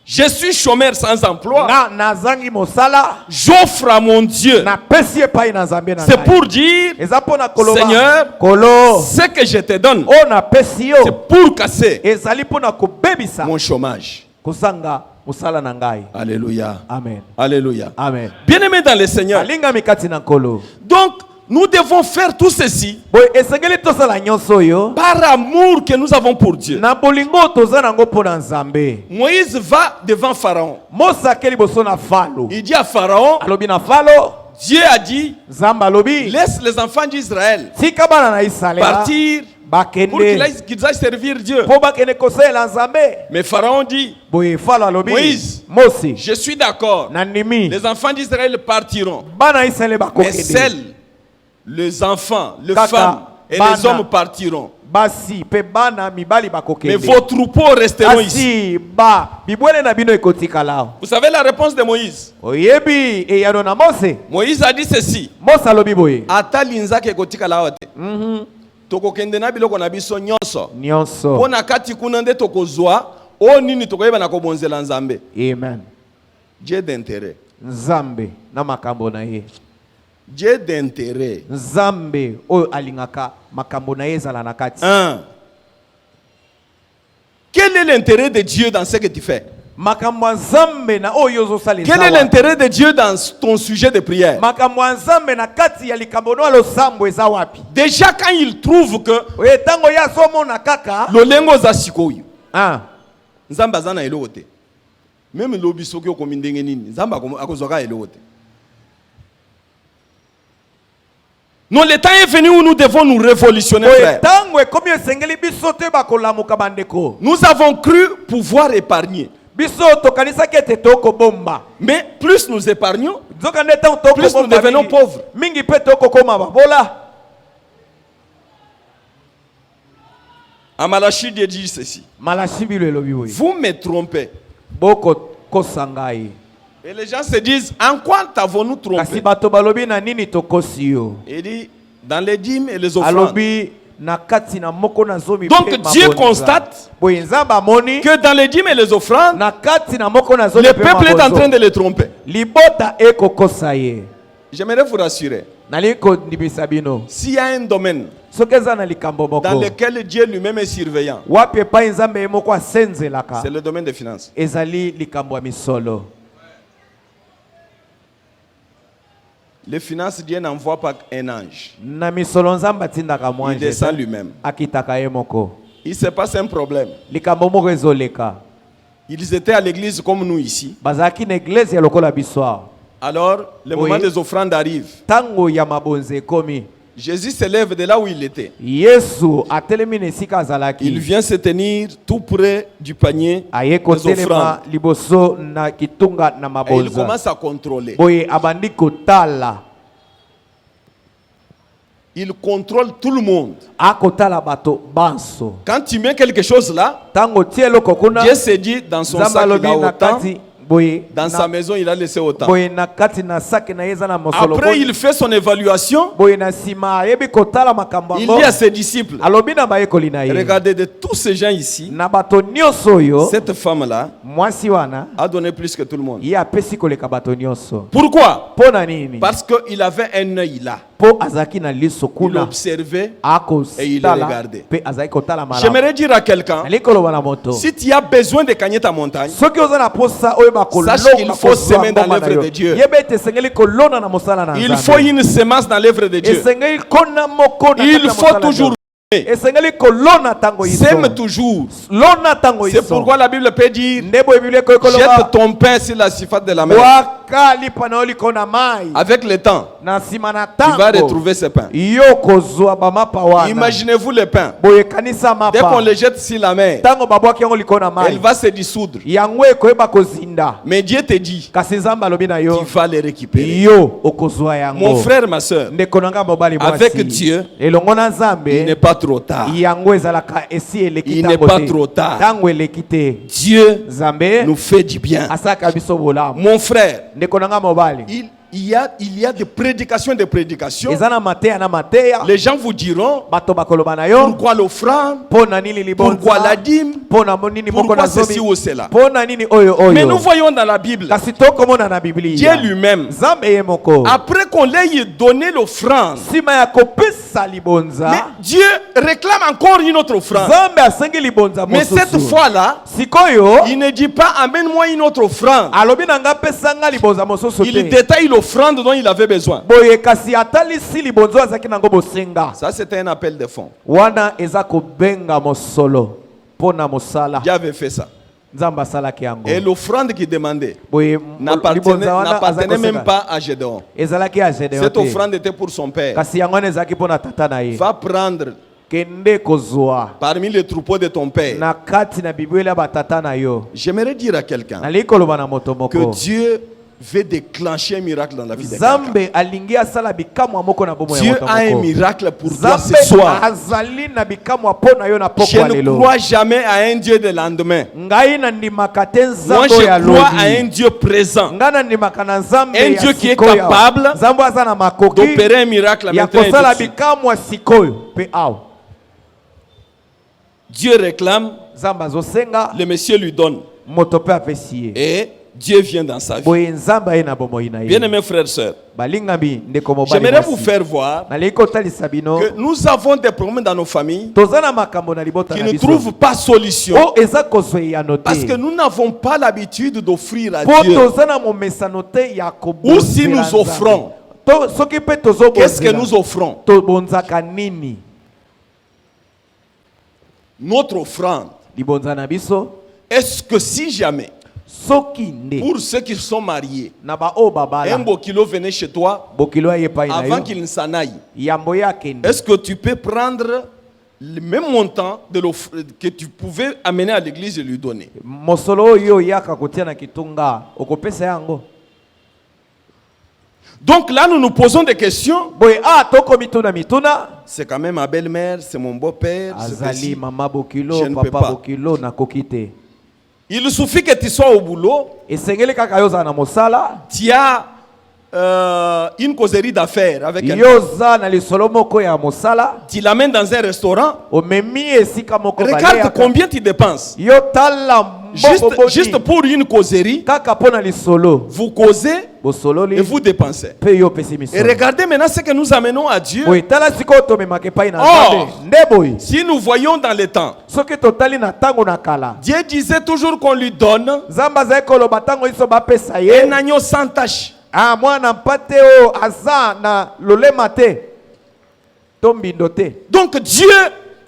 Je suis chômeur sans emploi. Na nazangi mosala. J'offre à mon Dieu. Na pesi epai na Nzambe na C'est ngai. pour dire, Eza pona koloba. Seigneur, Kolo. ce que je te donne, O na pesi yo. c'est pour casser Ezali pona kobebisa. mon chômage. Kosanga mosala na ngai. Alléluia. Amen. Alléluia. Amen. Bien-aimé dans le Seigneur. Alinga mikati na nkolo. Donc, nous devons faire tout ceci Boy esengeli tosala nyonso yo. par amour que nous avons pour Dieu. Na bolingo toza nango pona Nzambe. Moïse va devant Pharaon. Mosa keli boso na falo. Il dit à Pharaon, Alobi na falo. Dieu a dit, Nzambe alobi. laisse les enfants d'Israël Tika bana na Israela. partir pour Bakende. qu'ils aillent servir Dieu. Po bakende kosela Nzambe. Mais Pharaon dit, Boye falo alobi. Moïse. Mosi. je suis d'accord. Na nimi. Les enfants d'Israël partiront. Bana Israela Mais bakokende. celles, les enfants, les Kaka, femmes et les hommes partiront. Basi pe bana mibali bakokende. Mais vos troupeaux resteront ici. Asi ba bibwele na bino ekotika lao. Vous savez la réponse de Moïse? Oyebi e yano na Mose. Moïse a dit ceci. Mose alobi boye. Ata linzaka ekotika lao te. Tokokende na biloko na biso nyonso. Nyonso. Pona kati kuna nde tokozwa o nini tokoyeba na kobonzela Nzambe. Amen. Dieu d'intérêt. Nzambe na makambo na ye. Dieu d'intérêt. Nzambe oyo alingaka makambo na ye ezala na kati. Quel est l'intérêt de Dieu dans ce que tu fais? Makambo Nzambe na oyo ozosala. Quel est l'intérêt de Dieu dans ton sujet de prière? Makambo Nzambe na kati ya likambo no losambo eza wapi? Déjà quand il trouve que oye tango ya somo na kaka lolengo za sikoyo. Nzambe azana eloko te. Même lobi soki okomi ndenge nini, Nzambe akozwaka eloko te. Non, le temps est venu où nous devons nous révolutionner, frère. Nous avons cru pouvoir épargner. Mais plus nous épargnons, plus nous devenons pauvres. À Malachi, Dieu dit ceci. Vous me trompez. Et les gens se disent, en quoi t'avons-nous trompé? Il dit, dans les dîmes et les offrandes. Donc Dieu constate que dans les dîmes et les offrandes, le peuple est en train de les tromper. J'aimerais vous rassurer. S'il y a un domaine dans lequel Dieu lui-même est surveillant, c'est le domaine des finances. Les finances, Dieu n'envoie pas un ange. Il descend lui-même. Il se passe un problème. Ils étaient à l'église comme nous ici. Alors, le moment des offrandes arrive. Jésus se lève de là où il était. Il vient se tenir tout près du panier des offrandes. Et il commence à contrôler. Il contrôle tout le monde. Quand tu mets quelque chose là, Dieu se dit dans son sac il a autant. Dans sa maison, il a laissé autant. Après, il fait son évaluation. Il dit à ses disciples, regardez, de tous ces gens ici, cette femme-là a donné plus que tout le monde. Pourquoi? Parce qu'il avait un œil là. Il observait et il regardait. J'aimerais dire à quelqu'un, si tu as besoin de gagner ta montagne, sache qu'il faut semer dans l'œuvre de Dieu. Il faut une semence dans l'œuvre de Dieu. Il faut toujours sème toujours. C'est pourquoi la Bible peut dire, jette ton pain sur la surface de la mer. Avec le temps, tu vas retrouver ce pain. Imaginez-vous le pain. Dès qu'on le jette sur la mer, elle va se dissoudre. Mais Dieu te dit, tu vas le récupérer. Mon frère, ma soeur, avec Dieu, il n'est pas trop tard. Il n'est pas trop tard. Dieu nous fait du bien. Mon frère, il y a des prédications et des prédications. Les gens vous diront pourquoi l'offrande, pourquoi la dîme, pourquoi ceci ou cela. Mais nous voyons dans la Bible, Dieu lui-même, après qu'on l'ait donné l'offrande, mais Dieu réclame encore une autre offrande. Mais cette fois-là, il ne dit pas amène-moi une autre offrande. Il détaille l'offrande dont il avait besoin. Ça, c'était un appel de fonds. Dieu avait fait ça. Et l'offrande qu'il demandait n'appartenait même pas à Gédéon. Cette offrande était pour son père. Va prendre parmi les troupeaux de ton père. J'aimerais dire à quelqu'un que Dieu veut déclencher un miracle dans la vie de Nzambe quelqu'un. alingi asala bikamwa moko na bomo ya Dieu moto a un moko. miracle pour toi Nzambe ce soir. azali na bikamwa pona yo na poko Je ne lelo. crois jamais à un Dieu de lendemain. Ngai na ndimaka te Moi, nzambe ya je crois à un lobi. Dieu présent, Ngai na ndimaka na nzambe un ya Dieu qui est sikoyo. capable Nzambe aza na makoki d'opérer un miracle ya maintenant et tout kosala de suite. bikamwa sikoyo pe awa. Dieu réclame, Nzambe azosenga le monsieur lui donne. moto pe apesi ye. Et Dieu vient dans sa vie. Boye nzambe aye na bomoi na ye. Bien-aimés frères et sœurs, Balingami ndeko mobali j'aimerais vous mwasi. faire voir Naleki kotalisa bino que nous avons des problèmes dans nos familles toza na makambo na libota qui na ne biso. trouvent pas solution O eza kozwea no parce que te. nous n'avons pas l'habitude d'offrir à Po Dieu. toza na momesano te ya kobonzela Ou si nous Nzambe. offrons, Soki pe tozobonzela. qu'est-ce que nous offrons? Tobonzaka nini? Notre offrande. Libonza na biso Est-ce que si jamais, soki nde pour ceux qui sont mariés, na ba o un babala bokilo venait chez toi bokilo aye pai na avant yo qu'il ne s'en aille, yambo ya kende. est-ce que tu peux prendre le même montant de que tu pouvais amener à l'église et lui donner? Mosolo yo yaka kotia na kitunga okopesa yango. Donc là, nous nous posons des questions. Boye toko mituna mituna C'est quand même ma belle-mère, c'est mon beau-père. c'est azali ceci. mama Je bokilo ne peux papa pas. bokilo na kokite. Il suffit que tu sois au boulot, Esengeli kaka yo za na mosala tu as une causerie d'affaires avec quelqu'un. yo za na lisolo moko ya mosala Tu l'amènes dans un restaurant. omemi esika moko Regarde baleaka. combien tu dépenses. Yo tala Juste pour une causerie, kaka pona lisolo vous causez et bosololi vous dépensez. pe yo pesi Et misolo. regardez maintenant ce que nous amenons à Dieu. Boye tala siko tomemaka epai na Or, Nzambe nde boye si nous voyons dans les temps, soki totali na ntango na kala Dieu disait toujours qu'on lui donne Nzambe azali koloba ntango nyonso bapesa un ye agneau sans tache. mwana mpate oyo aza na lolema te to mbindo te. Donc Dieu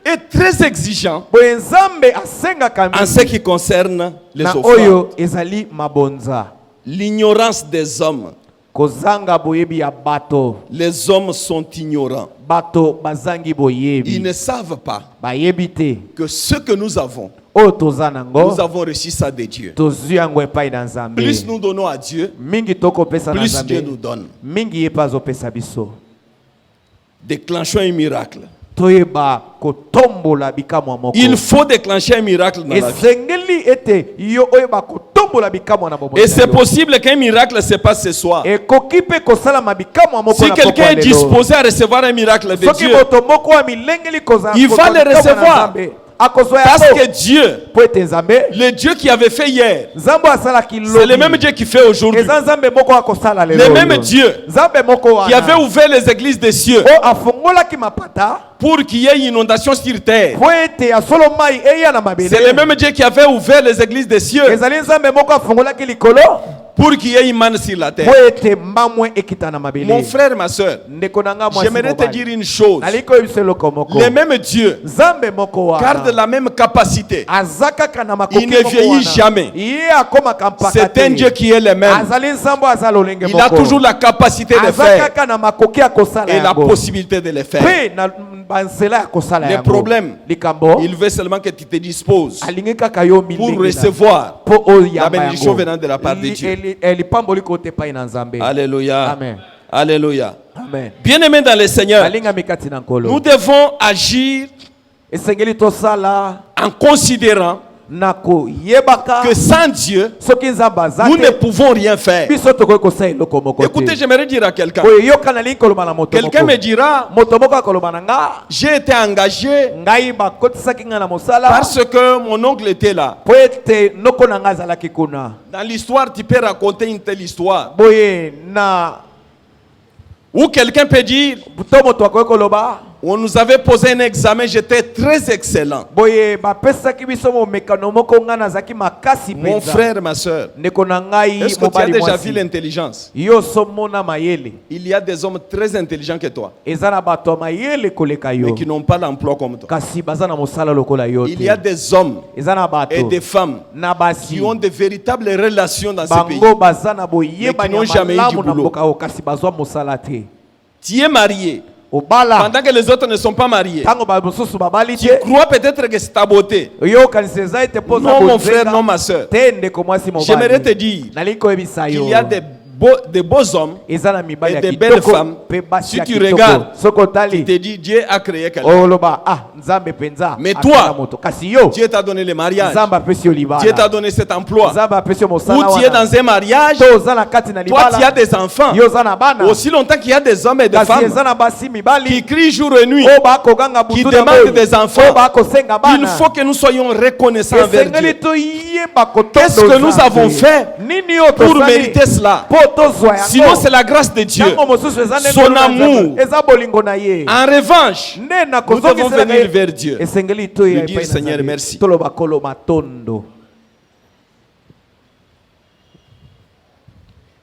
est très exigeant Boye Nzambe asengaka en ce qui concerne les na offrandes. oyo ezali mabonza. L'ignorance des hommes. Kozanga boyebi ya bato. Les hommes sont ignorants. Bato bazangi Ils boyebi. ne savent pas Bayebi te. que ce que nous avons, Oyo toza nango nous avons reçu ça de Dieu. tozwi yango epai na Nzambe. Plus nous donnons à Dieu, Mingi tokopesa na plus Dieu nous Nzambe. donne. Mingi ye pa azopesa biso. Déclenchons un miracle. Toyeba kotombola bikamwa moko. Il faut déclencher un miracle dans la vie. Esengeli ete yo oyeba kotombola bikamwa na bobo. Et c'est possible qu'un miracle se passe ce soir. Ekoki pe kosala mabikamwa moko Si na quelqu'un est poko lelo. disposé à recevoir un miracle de Soki Dieu, moto moko wa milengeli koza il va le recevoir. Parce que Dieu, po ete Nzambe le Dieu qui avait fait hier, Nzambe asalaki c'est le même Dieu qui fait aujourd'hui. eza Nzambe moko akosala lelo. Le même Dieu Nzambe moko qui avait wana ouvert les églises des cieux o afungolaki mapata pour qu'il y ait une inondation sur terre. po ete ya solo mai eya na mabele. C'est le même Dieu qui avait ouvert les églises des cieux ezali Nzambe moko afungolaki likolo pour qu'il y ait une manne sur la po terre. ete mbamwe ekita na mabele. Mon frère, ma soeur, ndeko nanga mwasi j'aimerais te mobali. dire une chose. naliko yebisa eloko moko. Le même Dieu Nzambe moko wana garde la même capacité. aza kaka na makoki Il ne moko vieillit wana. jamais. Ye akomaka mpaka C'est te. un Dieu qui est le même. azali Nzambe aza lolenge Il a moko. toujours la capacité de aza faire kaka na makoki akosala et la yango. possibilité de le faire. Pe na banzela ya kosala Le yango. problème, likambo il veut seulement que tu te disposes alingi kaka yo pour milingi na- recevoir po oyo la yamba bénédiction yango. venant de la part de Dieu. Lipamboli kote pai na Nzambe. Alléluia. Amen. Alléluia. Amen. Bien-aimés dans le Seigneur, Alinga mikati na nkolo. nous devons agir esengeli tosala en considérant na koyebaka que sans Dieu, soki Nzambe aza nous te, ne pouvons rien faire. biso tokoki kosala eloko moko te. Écoutez, j'aimerais dire à quelqu'un. Boye yoka nalingi koloba na moto Quelqu'un moko. me dira, Moto moko akoloba na nga j'ai été engagé ngai bakotisaki nga na mosala parce que mon oncle était là. po ete noko na nga azalaki kuna. Dans l'histoire, tu peux raconter une telle histoire. Boye na Ou quelqu'un peut dire, to moto akoki koloba on nous avait posé un examen, j'étais très excellent. boye bapesaki biso momekano moko nga nazalaki makasi Mon mpenza. frère, ma soeur, ndeko na ngai est-ce que tu as mobali déjà mwasi. vu l'intelligence? Yo somona mayele Il y a des hommes très intelligents que toi, eza na bato ya mayele koleka mais yo qui n'ont pas l'emploi comme toi. kasi baza na mosala lokola yo Il y a te. des hommes eza na bato et des femmes na basi qui ont de véritables relations dans ce pays. bango baza na boyebani n'ont ya jamais eu du malamu na boulot. mboka oyo kasi bazwa mosala te. Tu es marié obala pendant que les autres ne sont pas mariés. ntango mosusu babali Tu te crois peut-être que c'est ta beauté. yo kanisa eza ete mpoza Non, mon frère, non, ma soeur. te ndeko mwasi J'aimerais te mobali dire nalingi koyebisa qu'il yo y a des des beaux hommes eza na mibali et ya des kitoko, belles femmes. pe basi Si ya tu kitoko. regardes, Soko tu tali te dis Dieu a créé quelqu'un. oloba nzambe penza Mais akala toi, moto. Kasi yo Dieu t'a donné le mariage. nzambe apesi yo libala, Dieu t'a donné cet emploi. nzambe apesi yo mosala Où tu es wana. dans un mariage, To oza na kati na toi tu as libala des enfants. yo oza na bana Aussi longtemps qu'il y a des hommes et des kasi femmes eza na basi qui mibali crient jour et nuit, oyo bakoganga qui butu na demandent moi, des enfants. oyo bakosenga il bana. faut que nous soyons reconnaissants envers Esengeli Dieu. toyeba kotondo Qu'est-ce que nous Nzambe. avons fait Nini yo pour tosali mériter cela? po tozwa yango? Sinon, c'est la grâce de Dieu. Ntango mosusu eza nde Son ngolu na Nzambe. amour. Eza bolingo na ye. En revanche, Nde na nous devons kozongisela venir ye. vers Dieu. Esengeli toya Lui dire, epai na Seigneur, Nzambe. merci. Toloba kolo matondo.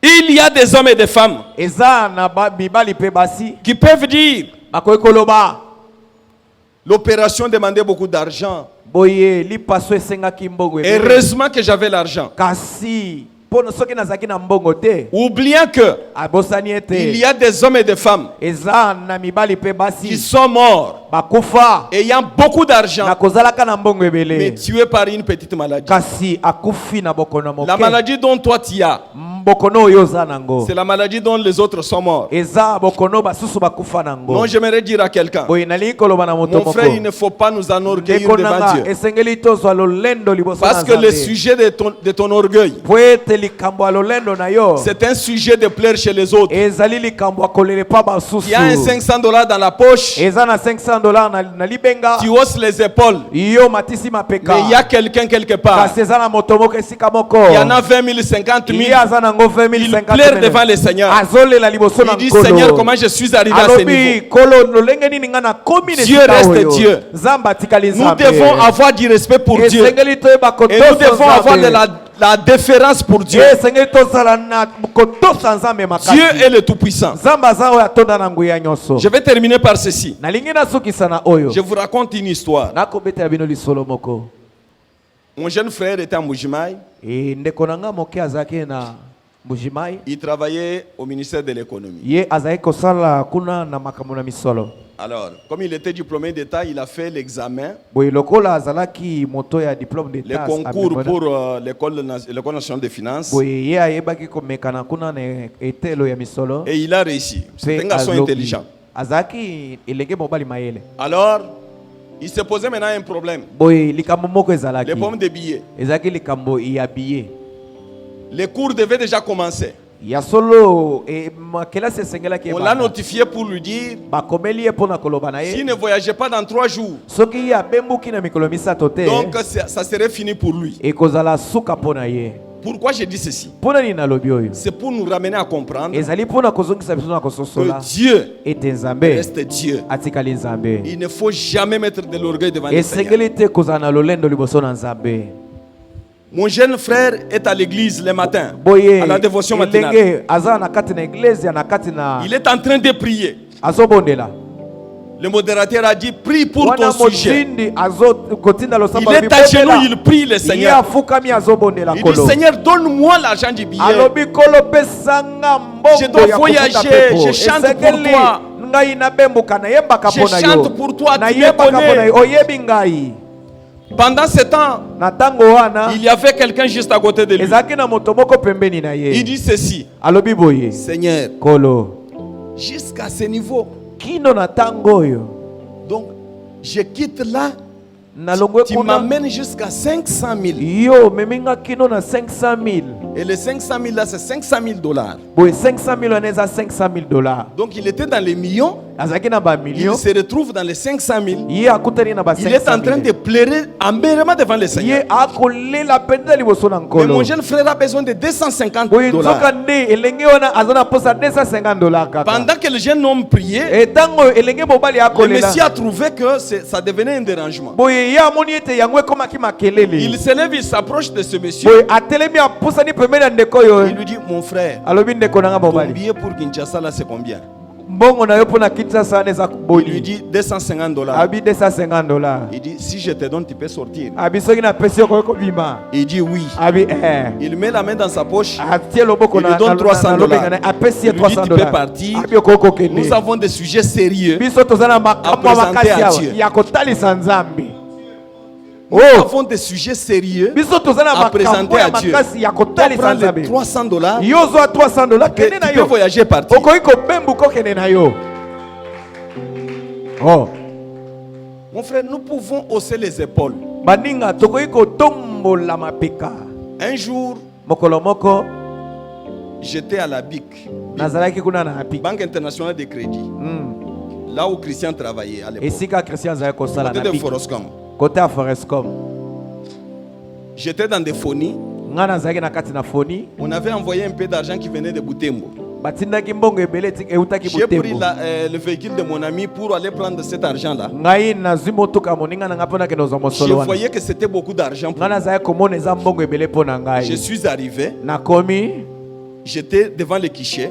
Il y a des hommes et des femmes Eza na mibali pe basi qui peuvent dire bakoki koloba l'opération demandait beaucoup d'argent. boye lipaso esengaki mbongo ebele. Heureusement que j'avais l'argent. Kasi mpono soki nazalaki na mbongo te Oubliant que abosani il ete y a des hommes et des femmes eza na mibali pe qui basi sont morts bakufa ayant beaucoup d'argent, na kozalaka na mbongo mais ebele tués par une petite maladie. kasi akufi na bokono La moke. maladie dont toi tu as, Bokono oyo oza nango c'est la maladie dont les autres sont morts. eza bokono basusu bakufa nango. Non, j'aimerais dire à quelqu'un, Boye nalingi koloba na moto mon moko frère, il ne faut pas nous enorgueillir ndeko devant nanga Dieu. esengeli tozwa lolendo liboso na Parce que le Nzambe. sujet de ton orgueil, Po ete likambo ya lolendo na yo c'est un sujet de plaire chez les autres. ezali likambo ya kolelepa basusu. Tu as un $500 dans la poche, eza na $500 na libenga tu hausses les épaules, yo matisi mapeka mais il y a quelqu'un quelque part. kasi eza na moto moko esika moko Il y en a 20 000, 50 000. ye aza nango 20 000 Il 50 pleure 000. devant le Seigneur. azolela liboso na Il dit, nkolo. Seigneur, comment je suis arrivé à ce niveau? alobi kolo lolenge nini nga nakomi na Dieu esika reste oyo. Dieu. Nzambe atikali Nous Nzambe. devons avoir du respect pour Dieu. esengeli toyeba Et nous kotosa devons avoir de Nzambe. la déférence pour Dieu. esengeli tozala na kotosa Nzambe makasi. Dieu est le Tout-Puissant. Nzambe aza oyo atonda na nguya nyonso. Je vais terminer par ceci. nalingi nasukisa na oyo Je vous raconte une histoire. nakobetela bino lisolo moko. Mon jeune frère était à Mujimai. ndeko na nga moke azalaki na Mbujimai. Il travaillait au ministère de l'économie. Ye azalaki kosala kuna na makambo na misolo. Alors, comme il était diplômé d'État, il a fait l'examen, boye lokola azalaki moto ya diplôme le d'état concours pour l'école nationale des finances. boye ye ayebaki komekana kuna na etelo ya misolo. Et il a réussi. C'est un garçon intelligent. azalaki elenge mobali mayele. Alors, il se posait maintenant un problème. boye likambo moko ezalaki Les pommes de billets. ezalaki likambo ya billet. Les cours devaient déjà commencer. ya solo makelasi esengelaki On l'a notifié pour lui dire, bakomeli ye mpona koloba na s'il ye ne voyageait pas dans 3 jours, soki ye abembuki na mikolo misato te donc ça serait fini pour lui. ekozala suka mpona ye. Pourquoi je dis ceci? mpona nini nalobi oyo? C'est pour nous ramener à comprendre ezali mpona kozongisa biso na que kososola Dieu ete nzambe reste Dieu. atikali nzambe. Il ne faut jamais mettre de l'orgueil devant le Seigneur. esengeli te kozala na lolendo liboso na nzambe. Mon jeune frère est à l'église le matin, boye à la dévotion matinale. elenge aza na kati na eglise na kati na Il est en train de prier. azobondela. Le modérateur a dit, prie pour wana ton sujet. motindi kotinda Il losambo est à genoux, il prie le ye Seigneur. afukami azobondela Il dit, kolo. Seigneur, donne-moi l'argent du billet. alobi kolo pesanga Je mbongo dois ya voyager, kofuta pepo. je chante Esengeli pour toi. ngai nabembuka nayembaka Je mpona chante yo pour toi, tu me nayembaka connais. mpona yo oyebi ngai. Pendant ce temps, na ntango wana il y avait quelqu'un juste à côté de lui. ezalaki na moto moko pembeni na Il ye dit ceci, alobi boye Seigneur, kolo jusqu'à ce niveau, kino na ntango oyo donc je quitte là, nalongwe tu kuna m'amènes jusqu'à 500 000. yo meminga kino na 500 000. Et les 500 000 là, c'est 500 000 $. boye 500 000 wana eza 500 000 $. Donc il était dans les millions, azalaki na il bamilio se retrouve dans les 500 000. ye akutani na ba Il est en 500 train 000. de pleurer ambérément devant le Seigneur. ye akolela mpenza liboso na Mais nkolo. mon jeune frère a besoin de 250 boye $. nzoka nde elenge wana aza na posa $250 kaka. Pendant que le jeune homme priait, etango elenge mobali le akolela Messie a trouvé que ça devenait un dérangement. boye ye amoni ete yango ekomaki makelele. Il se lève, il s'approche de ce monsieur. boye atelemi apusani pembeni ya ndeko oyo. Il lui dit, mon frère, alobi ndeko nanga ton mobali billet pour Kinshasa là c'est combien? mbongo na yo mpona Kinshasa wana eza Il lui boni. dit 250 $. abi $250. Il dit, si je te donne, tu peux sortir. abi soki napesi yo koki kobima. Il dit oui. abi Il met la main dans sa poche. atie loboko Il lui na donne $300. na apesi ye Il lui dit, tu peux $300. partir. abi okoki kokende. Nous avons des sujets sérieux. biso toza na makambo ya présenter makasi à awa Dieu. ya kotalisa nzambe. Nous avons des sujets sérieux à présenter à Dieu. On prend les $300. Tu peux voyager partout. Mon frère, nous pouvons hausser les épaules. Un jour, j'étais à la BIC, Banque internationale de crédit, là où Christian travaillait à l'époque. Côté de Foroscom. J'étais dans des phonies. On avait envoyé un peu d'argent qui venait de Butembo. J'ai pris le véhicule de mon ami pour aller prendre cet argent-là. Je voyais que c'était beaucoup d'argent pour moi. Je suis arrivé. J'étais devant le guichet.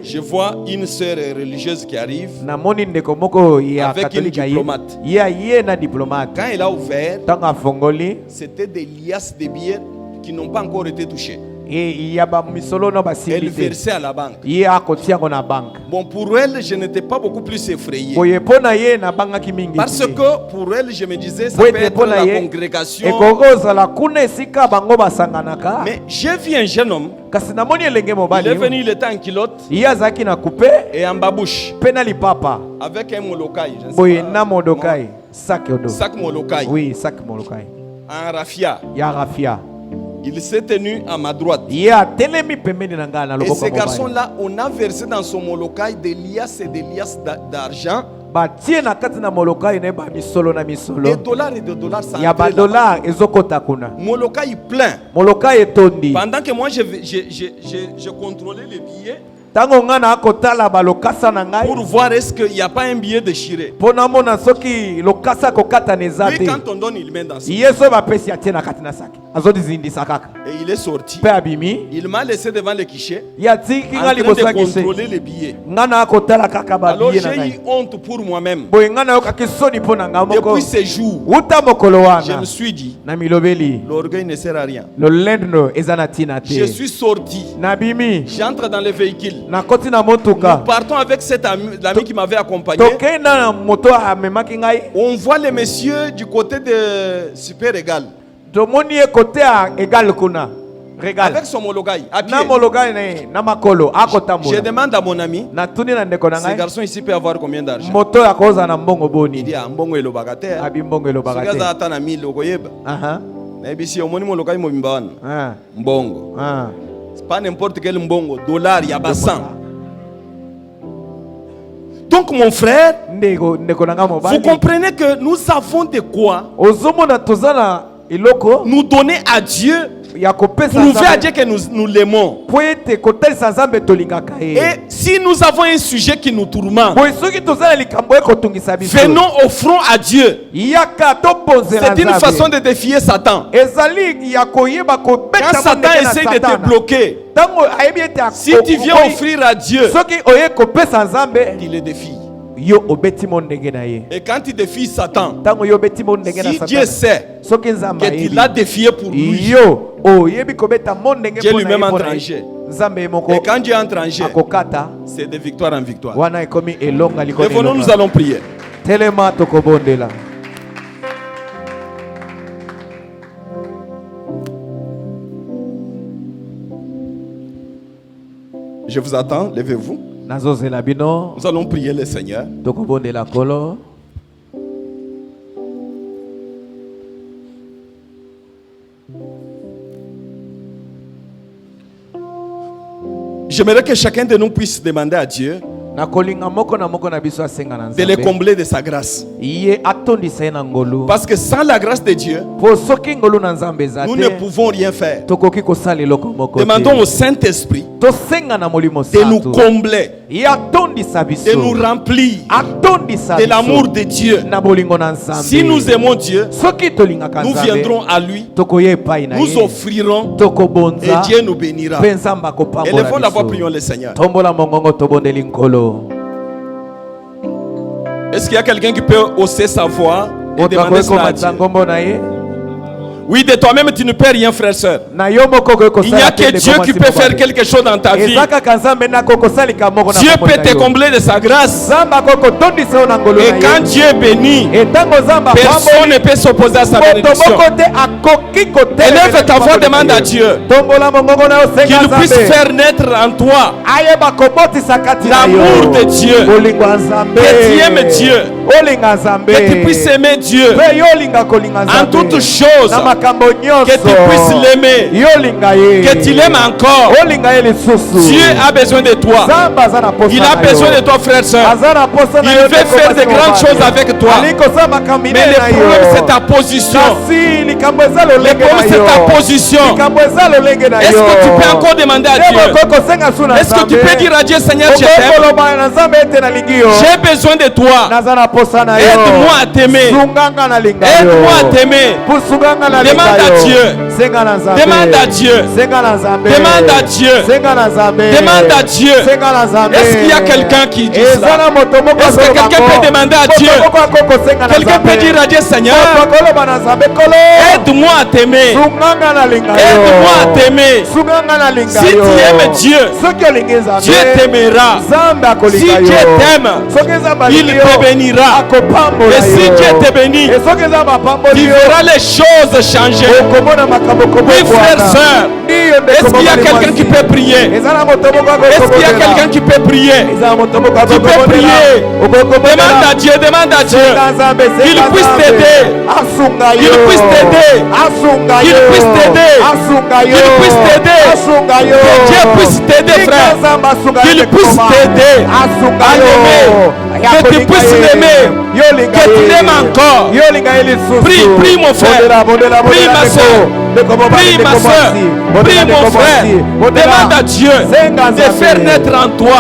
Je vois une sœur religieuse qui arrive avec une diplomate. Quand elle a ouvert, c'était des liasses de billets qui n'ont pas encore été touchés. Elle versait à la banque. Bon, pour elle, je n'étais pas beaucoup plus effrayé. Parce que pour elle, je me disais, ça peut être la congrégation. Mais j'ai vu un jeune homme. Il est venu, il était en culotte et en babouche. Avec un molokai. Sac molokai. Oui, sac molokai. Un raffia. Raffia. Il s'est tenu à ma droite. Et ces garçons-là, on a versé dans son molokai des liasses et des liasses d'argent. Des dollars et des dollars. Molokai plein. Pendant que moi, je contrôlais les billets. Pour voir est-ce qu'il n'y a pas un billet déchiré. Lui, quand on donne, il met dans son. Et il est sorti. Il m'a laissé devant le guichet en train de contrôler les billets. Alors j'ai eu honte pour moi-même. Depuis ces jours, je me suis dit, l'orgueil ne sert à rien. Je suis sorti. J'entre dans le véhicule. Nous partons avec cet ami qui m'avait accompagné. On voit les messieurs du côté de Super Égal. Avec son mologai à pied. Je demande à mon ami, ces garçons ici peuvent avoir combien d'argent? Il dit, mbongo et le bagatelle. Mbongo. C'est pas n'importe quel mbongo, dollar, yabassan. Donc mon frère, vous comprenez que nous avons de quoi nous donner à Dieu, prouver à Dieu que nous l'aimons. Et si nous avons un sujet qui nous tourmente, venons offrons à Dieu. C'est une façon de défier Satan. Quand Satan essaie de te bloquer, si tu viens offrir à Dieu, il le défie. Et quand tu défies Satan, si Dieu sait que tu l'as défié pour lui, Dieu lui-même entre en jeu. Et quand Dieu entre en jeu, c'est de victoire en victoire. Revenons, nous allons prier. Je vous attends, levez-vous. Nous allons prier le Seigneur. J'aimerais que chacun de nous puisse demander à Dieu de les combler de sa grâce. Parce que sans la grâce de Dieu, nous ne pouvons rien faire. Demandons au Saint-Esprit de nous combler, de nous remplir de l'amour de Dieu. Si nous aimons Dieu, nous viendrons à lui, nous offrirons et Dieu nous bénira. Élevons la voix, prions le Seigneur. Est-ce qu'il y a quelqu'un qui peut hausser sa voix et demander cela à Dieu? Oui, de toi-même, tu ne peux rien, frère, sœur. Na yo moko ko Il n'y a que Dieu qui peut faire quelque chose dans ta vie. Dieu peut te combler de sa grâce. Et quand Dieu est béni, personne ne peut s'opposer à sa bénédiction. Élève ta voix, demande à Dieu qu'il puisse faire naître en toi l'amour de Dieu, que tu aimes Dieu, que tu puisses aimer Dieu en toutes choses, que tu puisses l'aimer, que tu l'aimes encore. Dieu a besoin de toi. Il a besoin de toi, frère, soeur. Il veut faire de grandes choses avec toi. Mais le problème, c'est ta position. Le problème, c'est ta position. Est-ce que tu peux encore demander à Dieu? Est-ce que tu peux dire à Dieu, Seigneur, je t'aime? J'ai besoin de toi. Aide-moi à t'aimer. Aide-moi à t'aimer. Demande à Dieu. Demande à Dieu. Demande à Dieu. Demande à Dieu. Est-ce qu'il y a quelqu'un qui dit ça? Est-ce que quelqu'un peut demander à Dieu? Quelqu'un peut dire à Dieu, Seigneur, aide-moi à t'aimer. Aide-moi à t'aimer. Si tu aimes Dieu, Dieu t'aimera. Si Dieu t'aime, il te bénira. Et si Dieu te bénit, tu verras les choses changer. Oui, frère, sœur, est-ce qu'il y a quelqu'un qui peut prier? Est-ce qu'il y a quelqu'un qui peut prier? Tu peux prier. Demande à Dieu, demande à Dieu. Il puisse t'aider. Il puisse t'aider. Il puisse t'aider. Il puisse t'aider. Que Dieu puisse t'aider, frère. Qu'il puisse t'aider à l'aimer. Que tu puisses l'aimer. Que tu l'aimes encore. Prie, prie mon frère. Prie ma soeur. Prie ma soeur. Prie mon frère. Demande à Dieu de faire naître en toi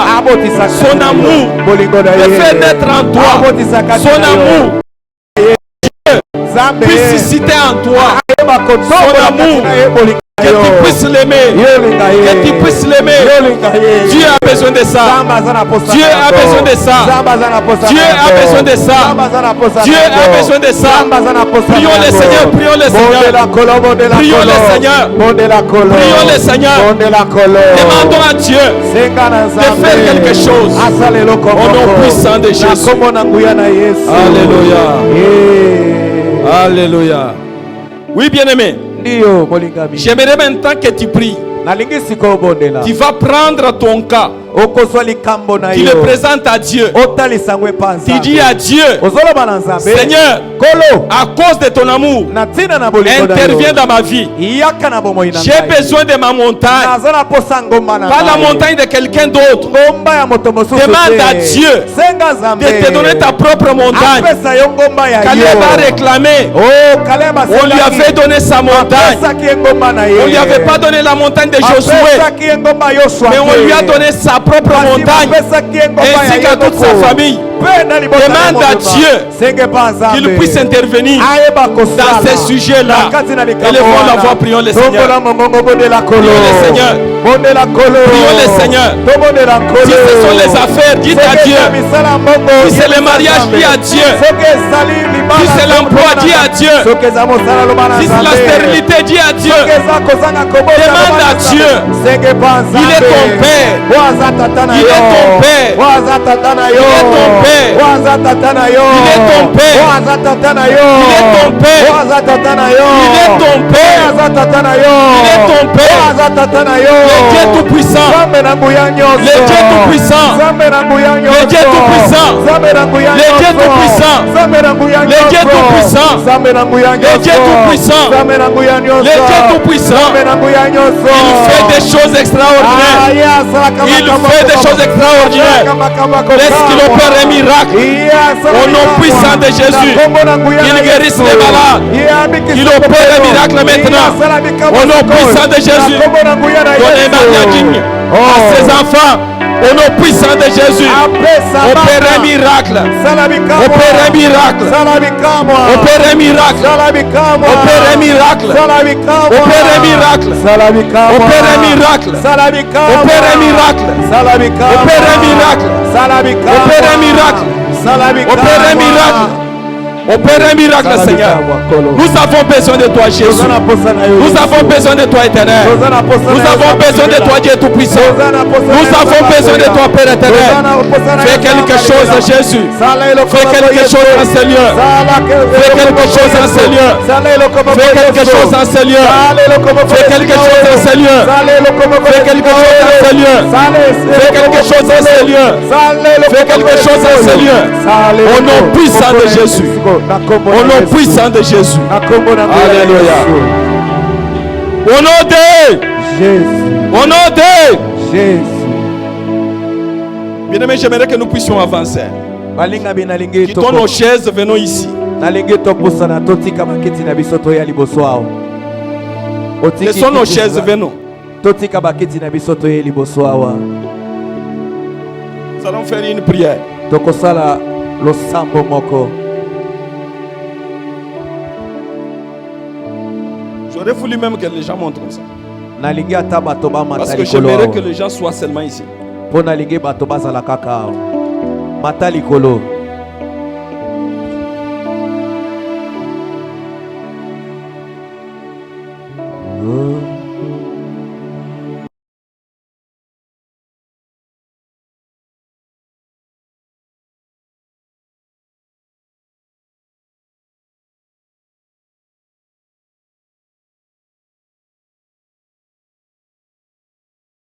son amour. De faire naître en toi son amour. Dieu puisse susciter en toi son amour. Que tu puisses l'aimer. Que tu puisses l'aimer. Dieu a besoin de ça. Dieu a besoin de ça. Dieu a besoin de ça. Dieu a besoin de ça. Prions le Seigneur. Prions le Seigneur. Prions le Seigneur. Prions le Seigneur. Demandons à Dieu de faire quelque chose. Au nom puissant de Jésus. Alléluia. Alléluia. Oui, bien-aimé. J'aimerais maintenant que tu pries. Tu vas prendre ton cas. Tu le présentes à Dieu. Tu dis à Dieu, Seigneur, à cause de ton amour, interviens dans ma vie. J'ai besoin de ma montagne, pas la montagne de quelqu'un d'autre. Demande à Dieu de te donner ta propre montagne. Caleb a réclamé. On lui avait donné sa montagne. On lui avait pas donné la montagne de Josué, mais on lui a donné sa propre montagne, ainsi qu'à toute sa famille. Demande à Dieu qu'il puisse intervenir dans ces sujets-là. Élevons la voix, prions le Seigneur. Prions le Seigneur. Prions le Seigneur. Si ce sont les affaires, dites à Dieu. Si c'est le mariage, dis à Dieu. Si c'est l'emploi, dis à Dieu. Si c'est la stérilité, dis à Dieu. Demande à Dieu. Il est ton Père. Il est ton Père. Il est ton Père. Il est ton Père. Il est ton Père. Il est ton Père. Il est ton Père. Le Dieu tout-puissant. Le Dieu tout-puissant. Le Dieu tout-puissant. Le Dieu tout-puissant. Le Dieu tout-puissant. Le Dieu tout-puissant. Le Dieu tout-puissant. Il fait des choses extraordinaires. Il fait des choses extraordinaires. Laisse qu'il opère un miracle. Au nom puissant de Jésus. Il guérisse les malades. Il opère un miracle maintenant. Au nom puissant de Jésus. Donnez ma digne à ses enfants. Au nom puissant de Jésus. Opère un miracle. Opère un miracle. Opère un miracle. Opère un miracle. Opère un miracle. Opère un miracle. Opère un miracle. Opère un miracle. Opère un miracle. Opère un miracle. Opère un miracle, Seigneur. Nous avons besoin de toi, Jésus. Nous avons besoin de toi, Éternel. Nous avons besoin de toi, Dieu Tout-Puissant. Nous avons besoin de toi, Père éternel. Fais quelque chose, Jésus. Fais quelque chose en ce lieu. Fais quelque chose en ce lieu. Fais quelque chose en ce lieu. Fais quelque chose en ce lieu. Fais quelque chose en ce lieu. Fais quelque chose en ce lieu. Fais quelque chose en ce lieu. Au nom puissant de Jésus. Au nom puissant de Jésus. Alléluia. Au nom de Jésus. Au nom de Jésus. Bien-aimés, j'aimerais que nous puissions avancer. Quittons nos chaises, venons ici. Laissons nos chaises, venons. Nous allons faire une prière. J'aurais voulu même que les gens montrent ça. Parce que j'aimerais que les gens soient seulement ici. Mata likolo.